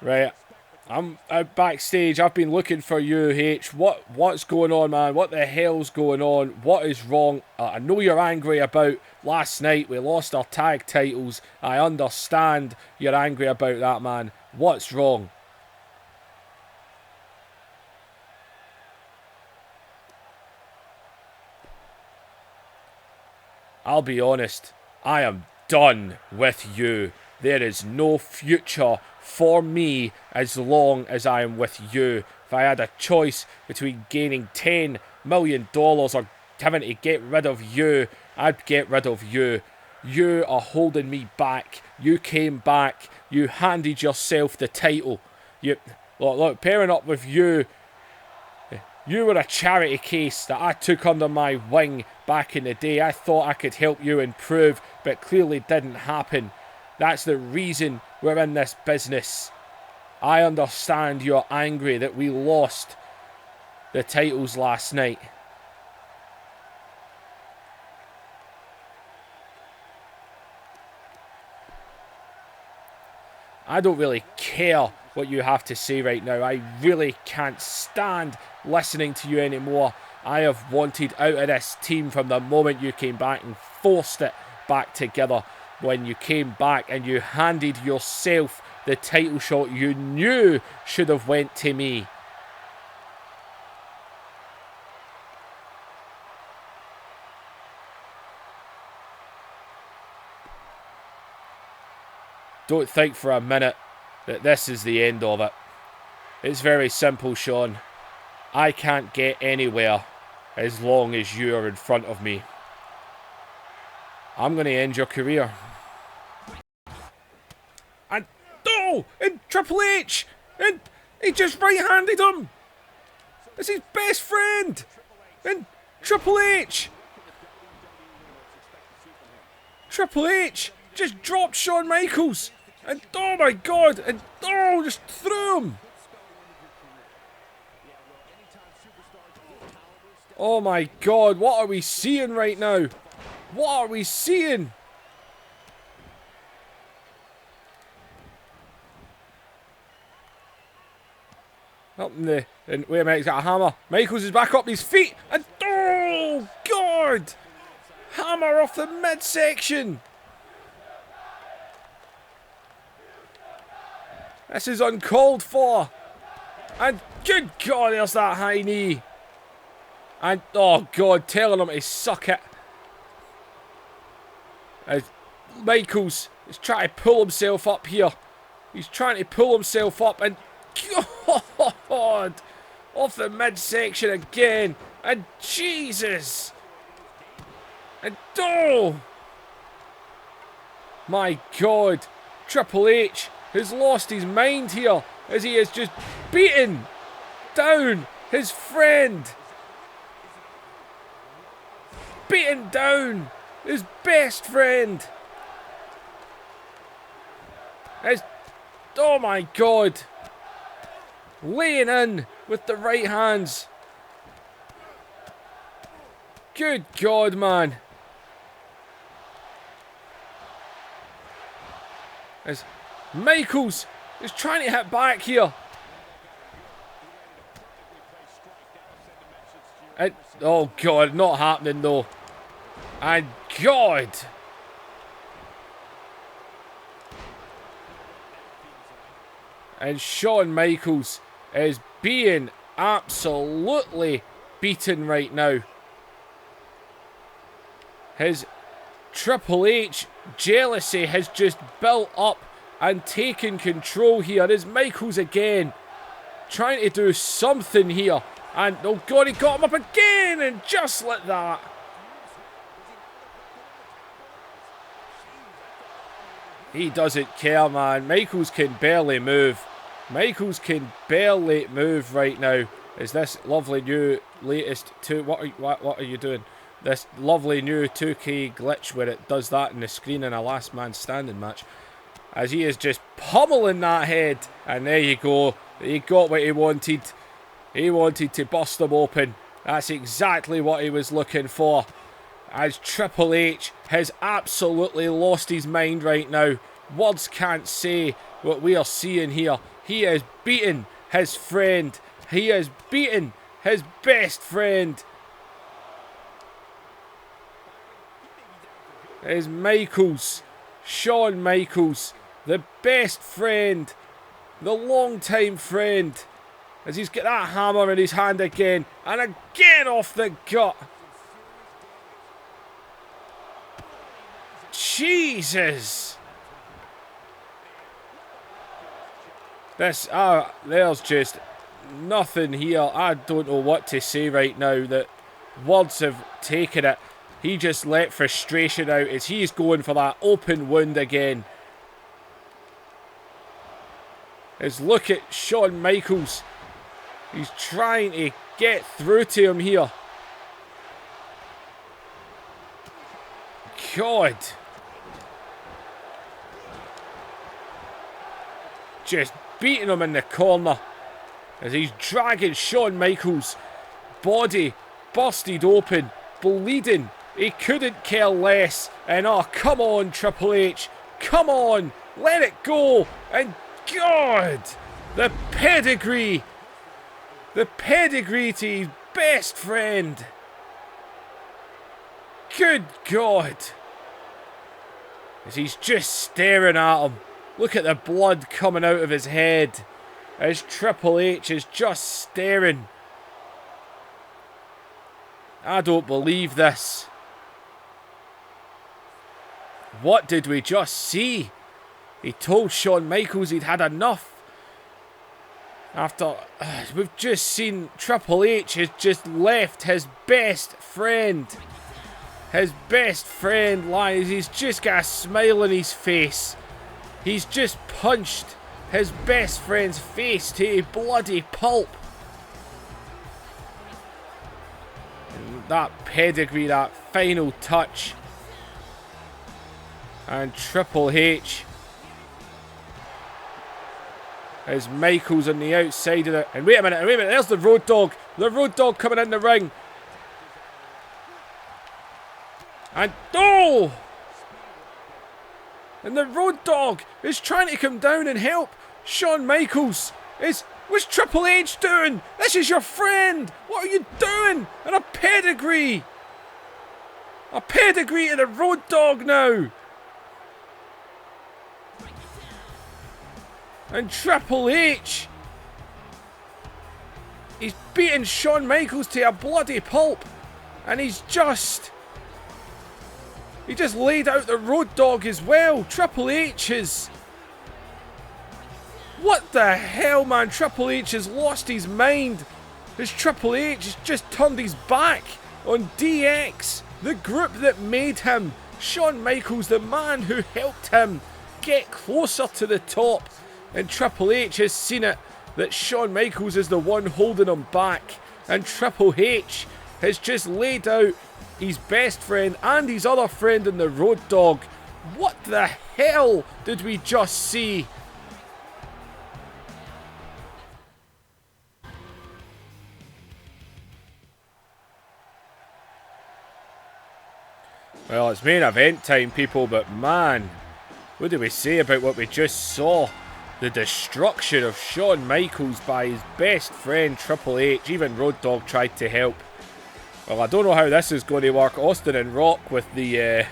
Right, I'm out backstage. I've been looking for you, H. What's going on, man? What the hell's going on? What is wrong? I know you're angry about last night. We lost our tag titles. I understand you're angry about that, man. What's wrong? I'll be honest, I am done with you. There is no future for me as long as I am with you. If I had a choice between gaining $10 million or having to get rid of you, I'd get rid of you. You are holding me back. You came back. You handed yourself the title. Look, pairing up with you, you were a charity case that I took under my wing back in the day. I thought I could help you improve, but clearly didn't happen. That's the reason we're in this business. I understand you're angry that we lost the titles last night. I don't really care what you have to say right now. I really can't stand listening to you anymore. I have wanted out of this team from the moment you came back and forced it back together. When you came back and you handed yourself the title shot you knew should have went to me. Don't think for a minute that this is the end of it. It's very simple, Shawn. I can't get anywhere as long as you're in front of me. I'm going to end your career. And no! And Triple H! And he just right-handed him! It's his best friend! And Triple H! Triple H just dropped Shawn Michaels! And oh my god! And oh, just threw him! Oh my god, what are we seeing right now? What are we seeing? Up in the... And wait a minute, he's got a hammer. Michaels is back up his feet. And oh god! Hammer off the midsection! This is uncalled for. And good god, there's that high knee. And oh god, telling him to suck it. As Michaels is trying to pull himself up here. He's trying to pull himself up and god, off the midsection again. And Jesus. And oh my god, Triple H has lost his mind here as he has just beaten down his friend. Beaten down his best friend. As, oh my god. Laying in with the right hands. Good god, man. As Michaels is trying to hit back here. And, oh god, not happening though. And god. And Shawn Michaels is being absolutely beaten right now. His Triple H jealousy has just built up and taken control here. Is Michaels again trying to do something here. And oh god, he got him up again, and just like that. He doesn't care, man. Michaels can barely move. Michaels can barely move right now. Is this lovely new latest what are you doing? This lovely new 2K glitch where it does that in the screen in a last man standing match. As he is just pummeling that head. And there you go. He got what he wanted. He wanted to bust them open. That's exactly what he was looking for. As Triple H has absolutely lost his mind right now. Words can't say what we are seeing here. He has beaten his friend. He has beaten his best friend. It's Michaels. Shawn Michaels. The best friend. The long-time friend. As he's got that hammer in his hand again. And again off the gut. Jesus. There's just nothing here. I don't know what to say right now. That words have taken it. He just let frustration out as he's going for that open wound again. As look at Shawn Michaels. He's trying to get through to him here. God. Just beating him in the corner. As he's dragging Shawn Michaels' body busted open. Bleeding. He couldn't care less. And oh, come on, Triple H. Come on. Let it go. And God. The pedigree. The pedigree to his best friend. Good God. As he's just staring at him. Look at the blood coming out of his head. As Triple H is just staring. I don't believe this. What did we just see? He told Shawn Michaels he'd had enough. After we've just seen Triple H has just left his best friend. His best friend lying. He's just got a smile on his face. He's just punched his best friend's face to a bloody pulp. And that pedigree, that final touch. And Triple H. As Michaels on the outside of it. And wait a minute, there's the Road Dogg. The Road Dogg coming in the ring. And oh! And the Road Dogg is trying to come down and help Shawn Michaels. What's Triple H doing? This is your friend. What are you doing? And a pedigree. A pedigree to the Road Dogg now. And Triple H. He's beaten Shawn Michaels to a bloody pulp. And he just laid out the Road Dogg as well. Triple H is... What the hell, man? Triple H has lost his mind. As Triple H has just turned his back on DX. The group that made him. Shawn Michaels, the man who helped him get closer to the top. And Triple H has seen it that Shawn Michaels is the one holding him back. And Triple H has just laid out his best friend and his other friend in the Road Dogg. What the hell did we just see? Well, it's main event time, people, but man, what do we say about what we just saw? The destruction of Shawn Michaels by his best friend Triple H. Even Road Dogg tried to help. Well, I don't know how this is going to work. Austin and Rock with the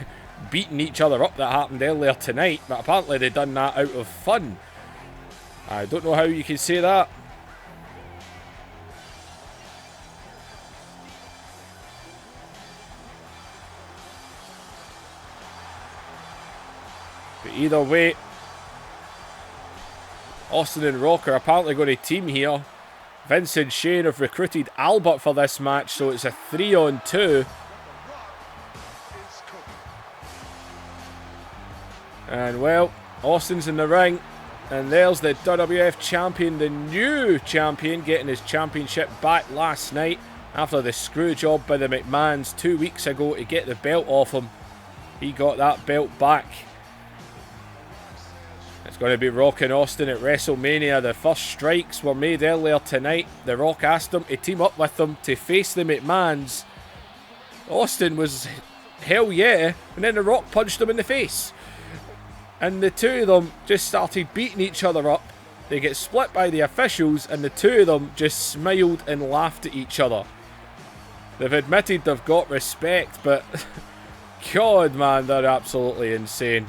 beating each other up that happened earlier tonight. But apparently they done that out of fun. I don't know how you can say that. But either way, Austin and Rock are apparently going to team here. Vince and Shane have recruited Albert for this match, so it's a 3-on-2. And well, Austin's in the ring. And there's the WWF champion, the new champion, getting his championship back last night after the screw job by the McMahons 2 weeks ago to get the belt off him. He got that belt back. It's going to be Rock and Austin at WrestleMania. The first strikes were made earlier tonight. The Rock asked them to team up with them to face the McMahons. Austin was, hell yeah, and then The Rock punched him in the face. And the two of them just started beating each other up. They get split by the officials, and the two of them just smiled and laughed at each other. They've admitted they've got respect, but God, man, they're absolutely insane.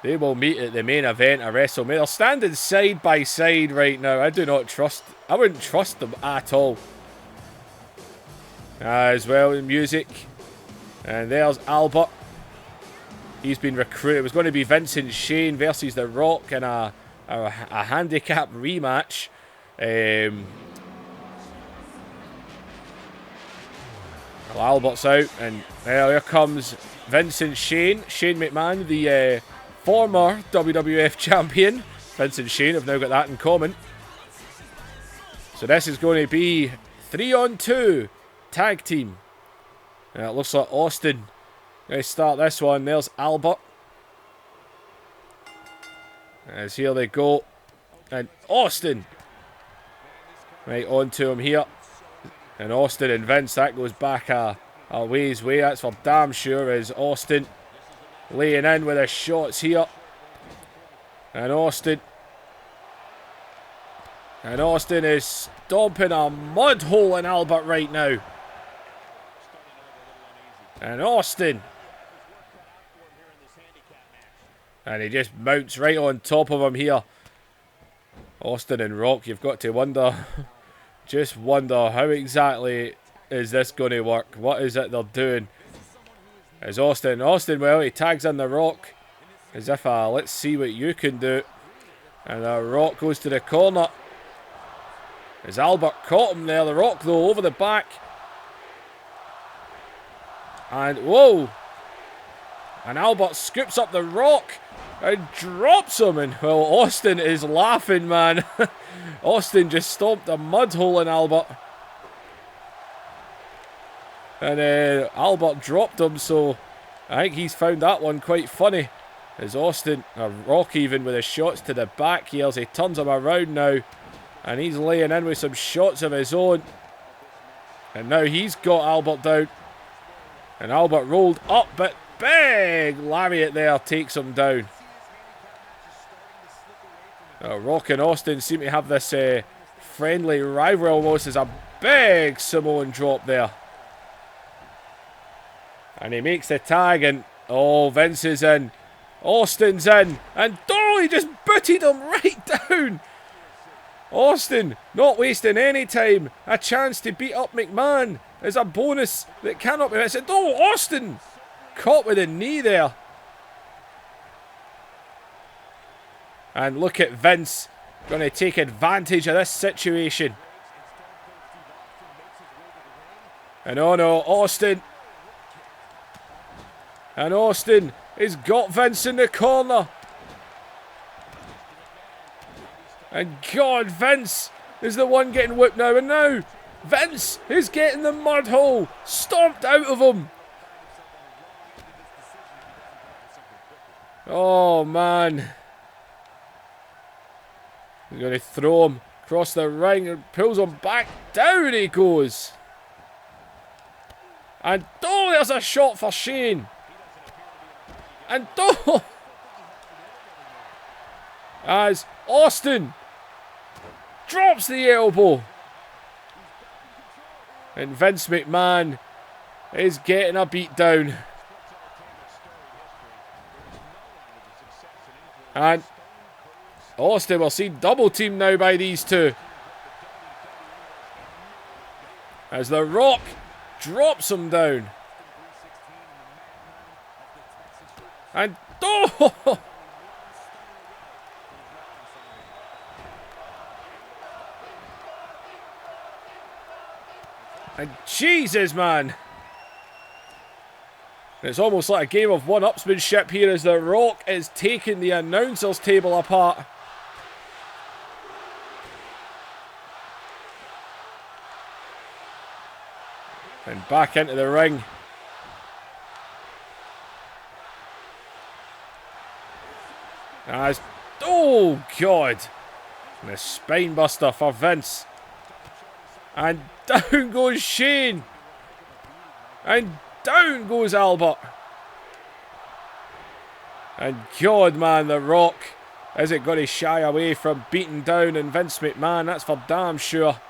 They will meet at the main event of WrestleMania. They're standing side by side right now. I wouldn't trust them at all. As well in music. And there's Albert. He's been recruited. It was going to be Vincent Shane versus The Rock in a handicap rematch. Well, Albert's out, and here comes Vincent Shane. Shane McMahon, the former WWF champion. Vincent Shane have now got that in common. So this is going to be 3-on-2 tag team. And it looks like Austin going to start this one. There's Albert. As here they go. And Austin. Right, on to him here. And Austin and Vince, that goes back a ways way. That's for damn sure. As Austin laying in with his shots here. And Austin is stomping a mud hole in Albert right now. And Austin. And he just mounts right on top of him here. Austin and Rock, you've got to wonder, just wonder how exactly is this going to work? What is it they're doing? As Austin, well, he tags in The Rock as if let's see what you can do. And The Rock goes to the corner. As Albert caught him there, The Rock though over the back. And whoa! And Albert scoops up The Rock and drops him. And well, Austin is laughing, man. Austin just stomped a mud hole in Albert. And Albert dropped him, so I think he's found that one quite funny. As Austin, Rock even with his shots to the back here as he turns him around now. And he's laying in with some shots of his own. And now he's got Albert down. And Albert rolled up, but big lariat there takes him down. Rock and Austin seem to have this friendly rivalry almost. As a big Samoan drop there. And he makes the tag, and oh, Vince is in. Austin's in. And he just booted him right down. Austin not wasting any time. A chance to beat up McMahon. There's a bonus that cannot be missed. Oh, Austin caught with a knee there. And look at Vince going to take advantage of this situation. And oh no, Austin. And Austin has got Vince in the corner. And God, Vince is the one getting whipped now. And now Vince is getting the mud hole stomped out of him. Oh, man. He's going to throw him across the ring and pulls him back. Down he goes. And there's a shot for Shane. And as Austin drops the elbow. And Vince McMahon is getting a beat down. And Austin will see double team now by these two. As The Rock drops him down. And and Jesus, man. It's almost like a game of one-upsmanship here as The Rock is taking the announcer's table apart. And back into the ring. As, oh, God. And a spine buster for Vince. And down goes Shane. And down goes Albert. And God, man, The Rock isn't going to shy away from beating down and Vince McMahon. That's for damn sure.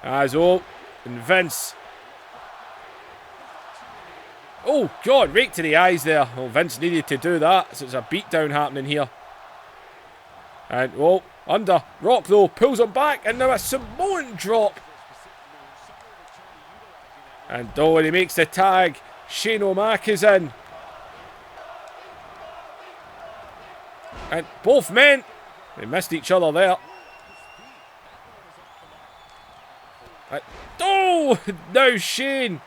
As, oh, and Vince. Oh, God, right to the eyes there. Well, Vince needed to do that, so it's a beatdown happening here. And, oh, under. Rock, though, pulls him back, and now a Samoan drop. And, oh, he makes the tag. Shane O'Mac is in. And both men, they missed each other there. And, oh, now Shane.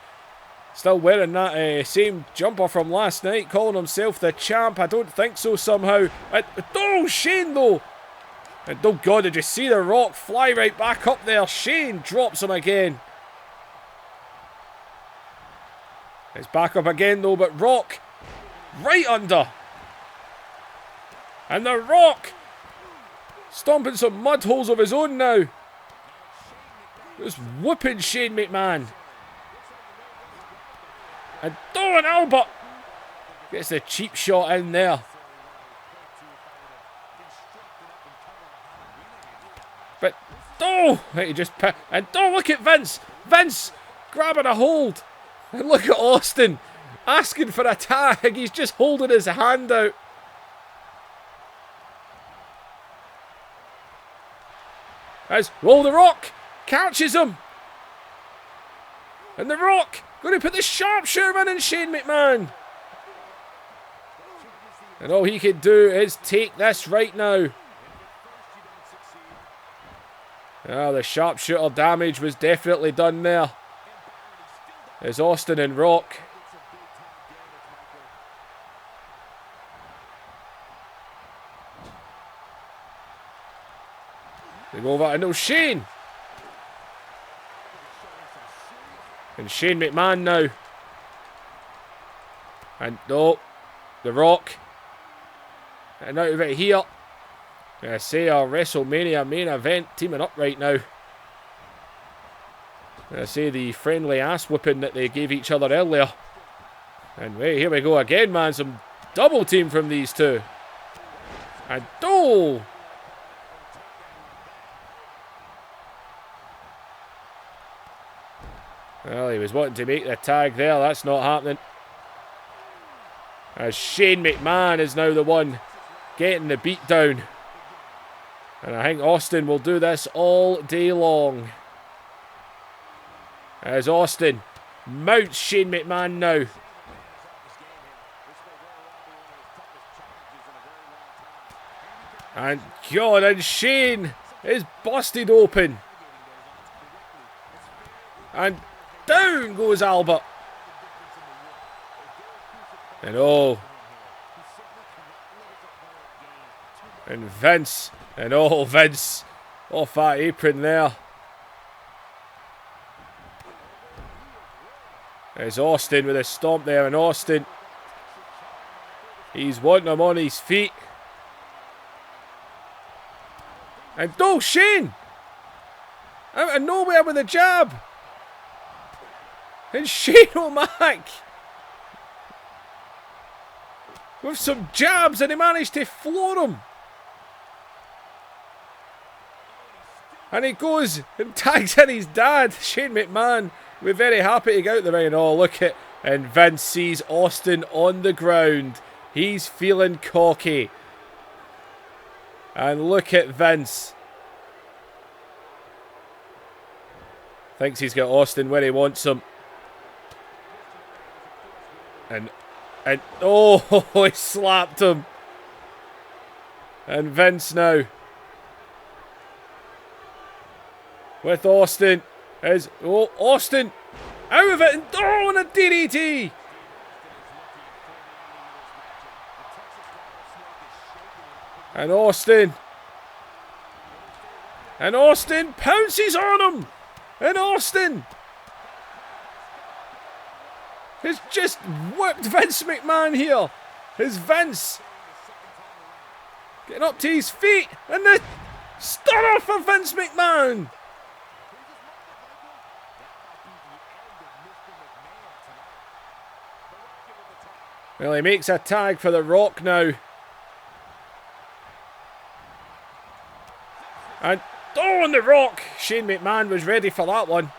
Still wearing that same jumper from last night, calling himself the champ. I don't think so somehow. And, oh, Shane though. And oh God, did you see The Rock fly right back up there? Shane drops him again. It's back up again though, but Rock right under. And The Rock stomping some mud holes of his own now. Just whooping Shane McMahon. And oh, and Albert gets the cheap shot in there. But oh, he just and oh, look at Vince. Vince grabbing a hold. And look at Austin asking for a tag. He's just holding his hand out. As oh, The Rock catches him. And The Rock going to put the sharpshooter in Shane McMahon. And all he can do is take this right now. Ah, the sharpshooter damage was definitely done there. There's Austin and Rock. They go over to no Shane. And Shane McMahon now. And oh, The Rock. And out of it here. I say our WrestleMania main event teaming up right now. I say the friendly ass whooping that they gave each other earlier. And wait, here we go again, man. Some double team from these two. And oh! Well, he was wanting to make the tag there. That's not happening. As Shane McMahon is now the one getting the beat down. And I think Austin will do this all day long. As Austin mounts Shane McMahon now. And God, and Shane is busted open. And down goes Albert. And oh. And Vince. And oh, Vince. Off that apron there. There's Austin with a stomp there. And Austin. He's wanting him on his feet. And oh, Shane. Out of nowhere with a jab. And Shane O'Mac. With some jabs, and he managed to floor him. And he goes and tags in his dad, Shane McMahon. We're very happy to get out the ring. And oh, look at. And Vince sees Austin on the ground. He's feeling cocky. And look at Vince. Thinks he's got Austin where he wants him. And oh, he slapped him. And Vince now. With Austin. Is, oh, Austin. Out of it. And oh, and a DDT. And Austin. And Austin pounces on him. And Austin has just whipped Vince McMahon here. As Vince Getting up to his feet. And the stunner for Vince McMahon. Well, he makes a tag for The Rock now. And, oh, and The Rock! Shane McMahon was ready for that one.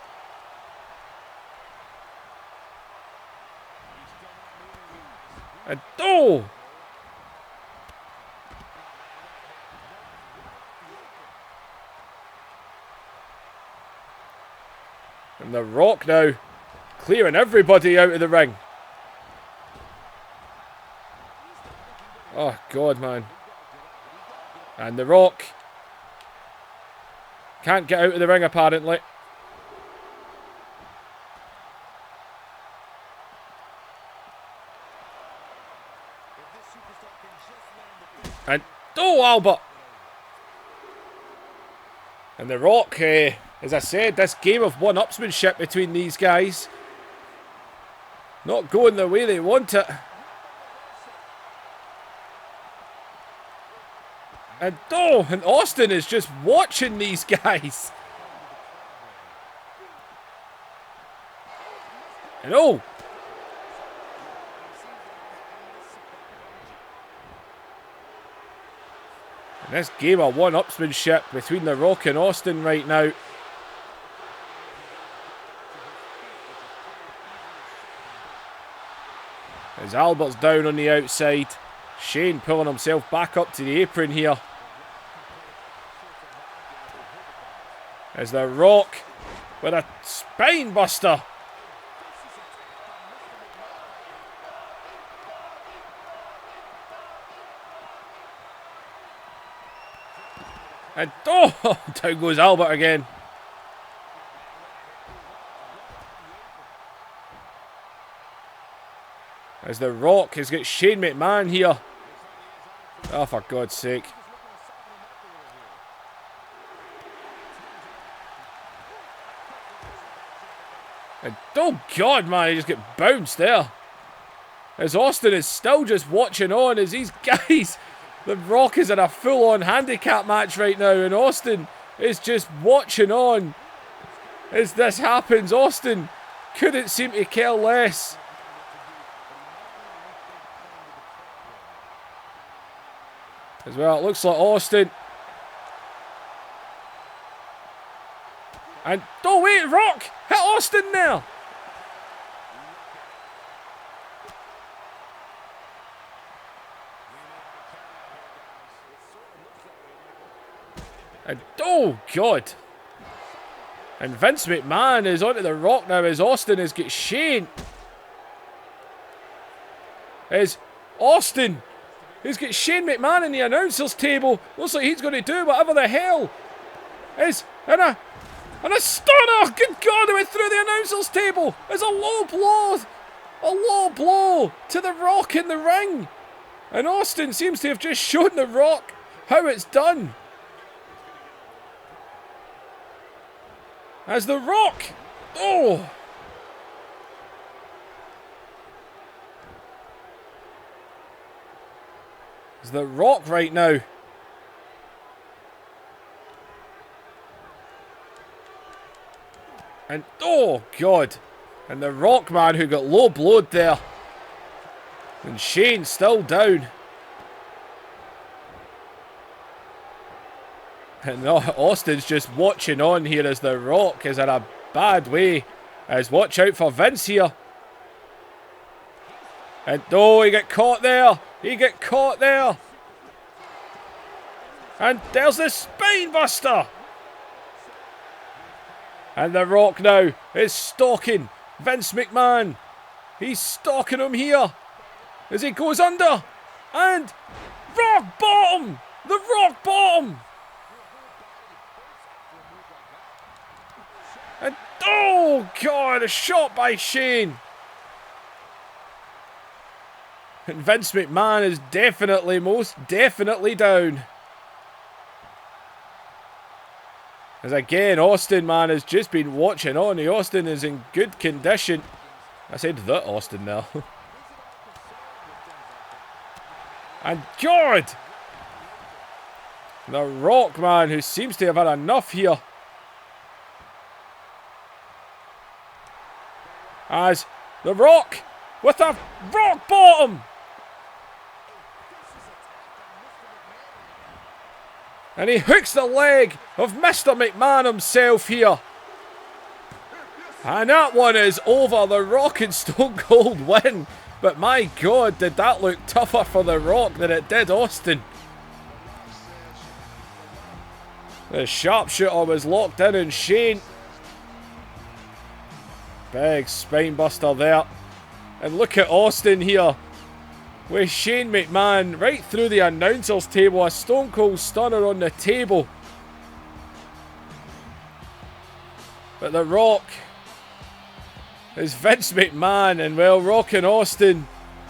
And, oh! And The Rock now clearing everybody out of the ring. Oh, God, man. And The Rock can't get out of the ring, apparently. And, oh, Albert. And The Rock, as I said, this game of one-upsmanship between these guys. Not going the way they want it. And oh, and Austin is just watching these guys. And oh. And this game of one-upsmanship between The Rock and Austin right now. As Albert's down on the outside. Shane pulling himself back up to the apron here. As The Rock with a spine buster. And oh, down goes Albert again. As The Rock has got Shane McMahon here. Oh, for God's sake. And oh God, man, he just got bounced there. As Austin is still just watching on as these guys, The Rock is in a full-on handicap match right now, and Austin is just watching on as this happens. Austin couldn't seem to care less. As well, it looks like Austin. And, oh wait, Rock hit Austin there. And, oh God. And Vince McMahon is onto The Rock now as Austin has got Shane. As Austin has got Shane McMahon in the announcers table. Looks like he's going to do whatever the hell. And a stunner! Good God, he went through the announcers table. There's a low blow to The Rock in the ring. And Austin seems to have just shown The Rock how it's done. As The Rock, oh. As The Rock right now. And, oh, God. And The Rock, man, who got low blowed there. And Shane still down. And Austin's just watching on here as The Rock is in a bad way. As watch out for Vince here. And, oh, he got caught there. He got caught there. And there's the spine buster. And The Rock now is stalking Vince McMahon. He's stalking him here as he goes under. And rock bottom. The rock bottom. And oh God, a shot by Shane. And Vince McMahon is most definitely down. As again, Austin, man, has just been watching on. The Austin is in good condition. I said the Austin now. And God! The Rock, man, who seems to have had enough here. As The Rock with a rock bottom. And he hooks the leg of Mr. McMahon himself here. And that one is over. The Rock and Stone Cold win. But my God, did that look tougher for The Rock than it did Austin. The sharpshooter was locked in and Shane. Big spine buster there. And look at Austin here. With Shane McMahon right through the announcer's table. A Stone Cold Stunner on the table. But The Rock is Vince McMahon. And well, Rock and Austin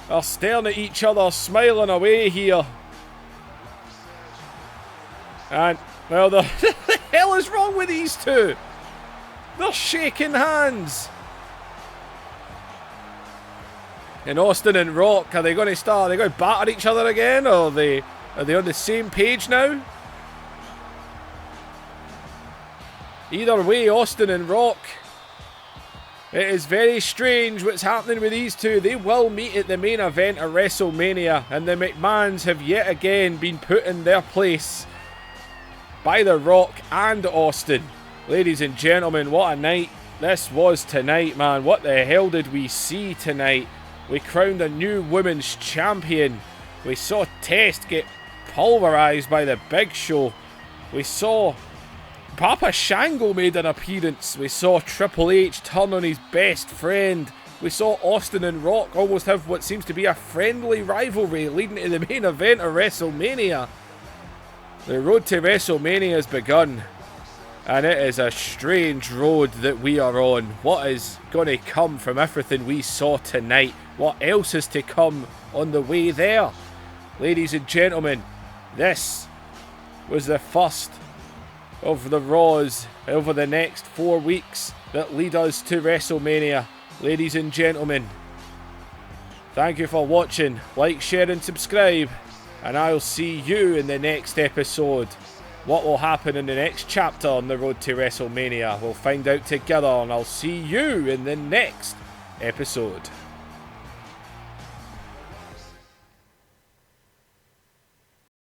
are staring at each other, smiling away here. And, well, the hell is wrong with these two? They're shaking hands. And Austin and Rock, are they going to start? Are they going to batter each other again? Or are they on the same page now? Either way, Austin and Rock. It is very strange what's happening with these two. They will meet at the main event of WrestleMania. And the McMahons have yet again been put in their place by The Rock and Austin. Ladies and gentlemen, what a night this was tonight, man. What the hell did we see tonight? We crowned a new women's champion. We saw Test get pulverized by the Big Show. We saw Papa Shango made an appearance. We saw Triple H turn on his best friend. We saw Austin and Rock almost have what seems to be a friendly rivalry leading to the main event of WrestleMania. The road to WrestleMania has begun. And it is a strange road that we are on. What is going to come from everything we saw tonight? What else is to come on the way there? Ladies and gentlemen, this was the first of the Raws over the next 4 weeks that lead us to WrestleMania. Ladies and gentlemen, thank you for watching. Like, share and subscribe. And I'll see you in the next episode. What will happen in the next chapter on the road to WrestleMania? We'll find out together, and I'll see you in the next episode.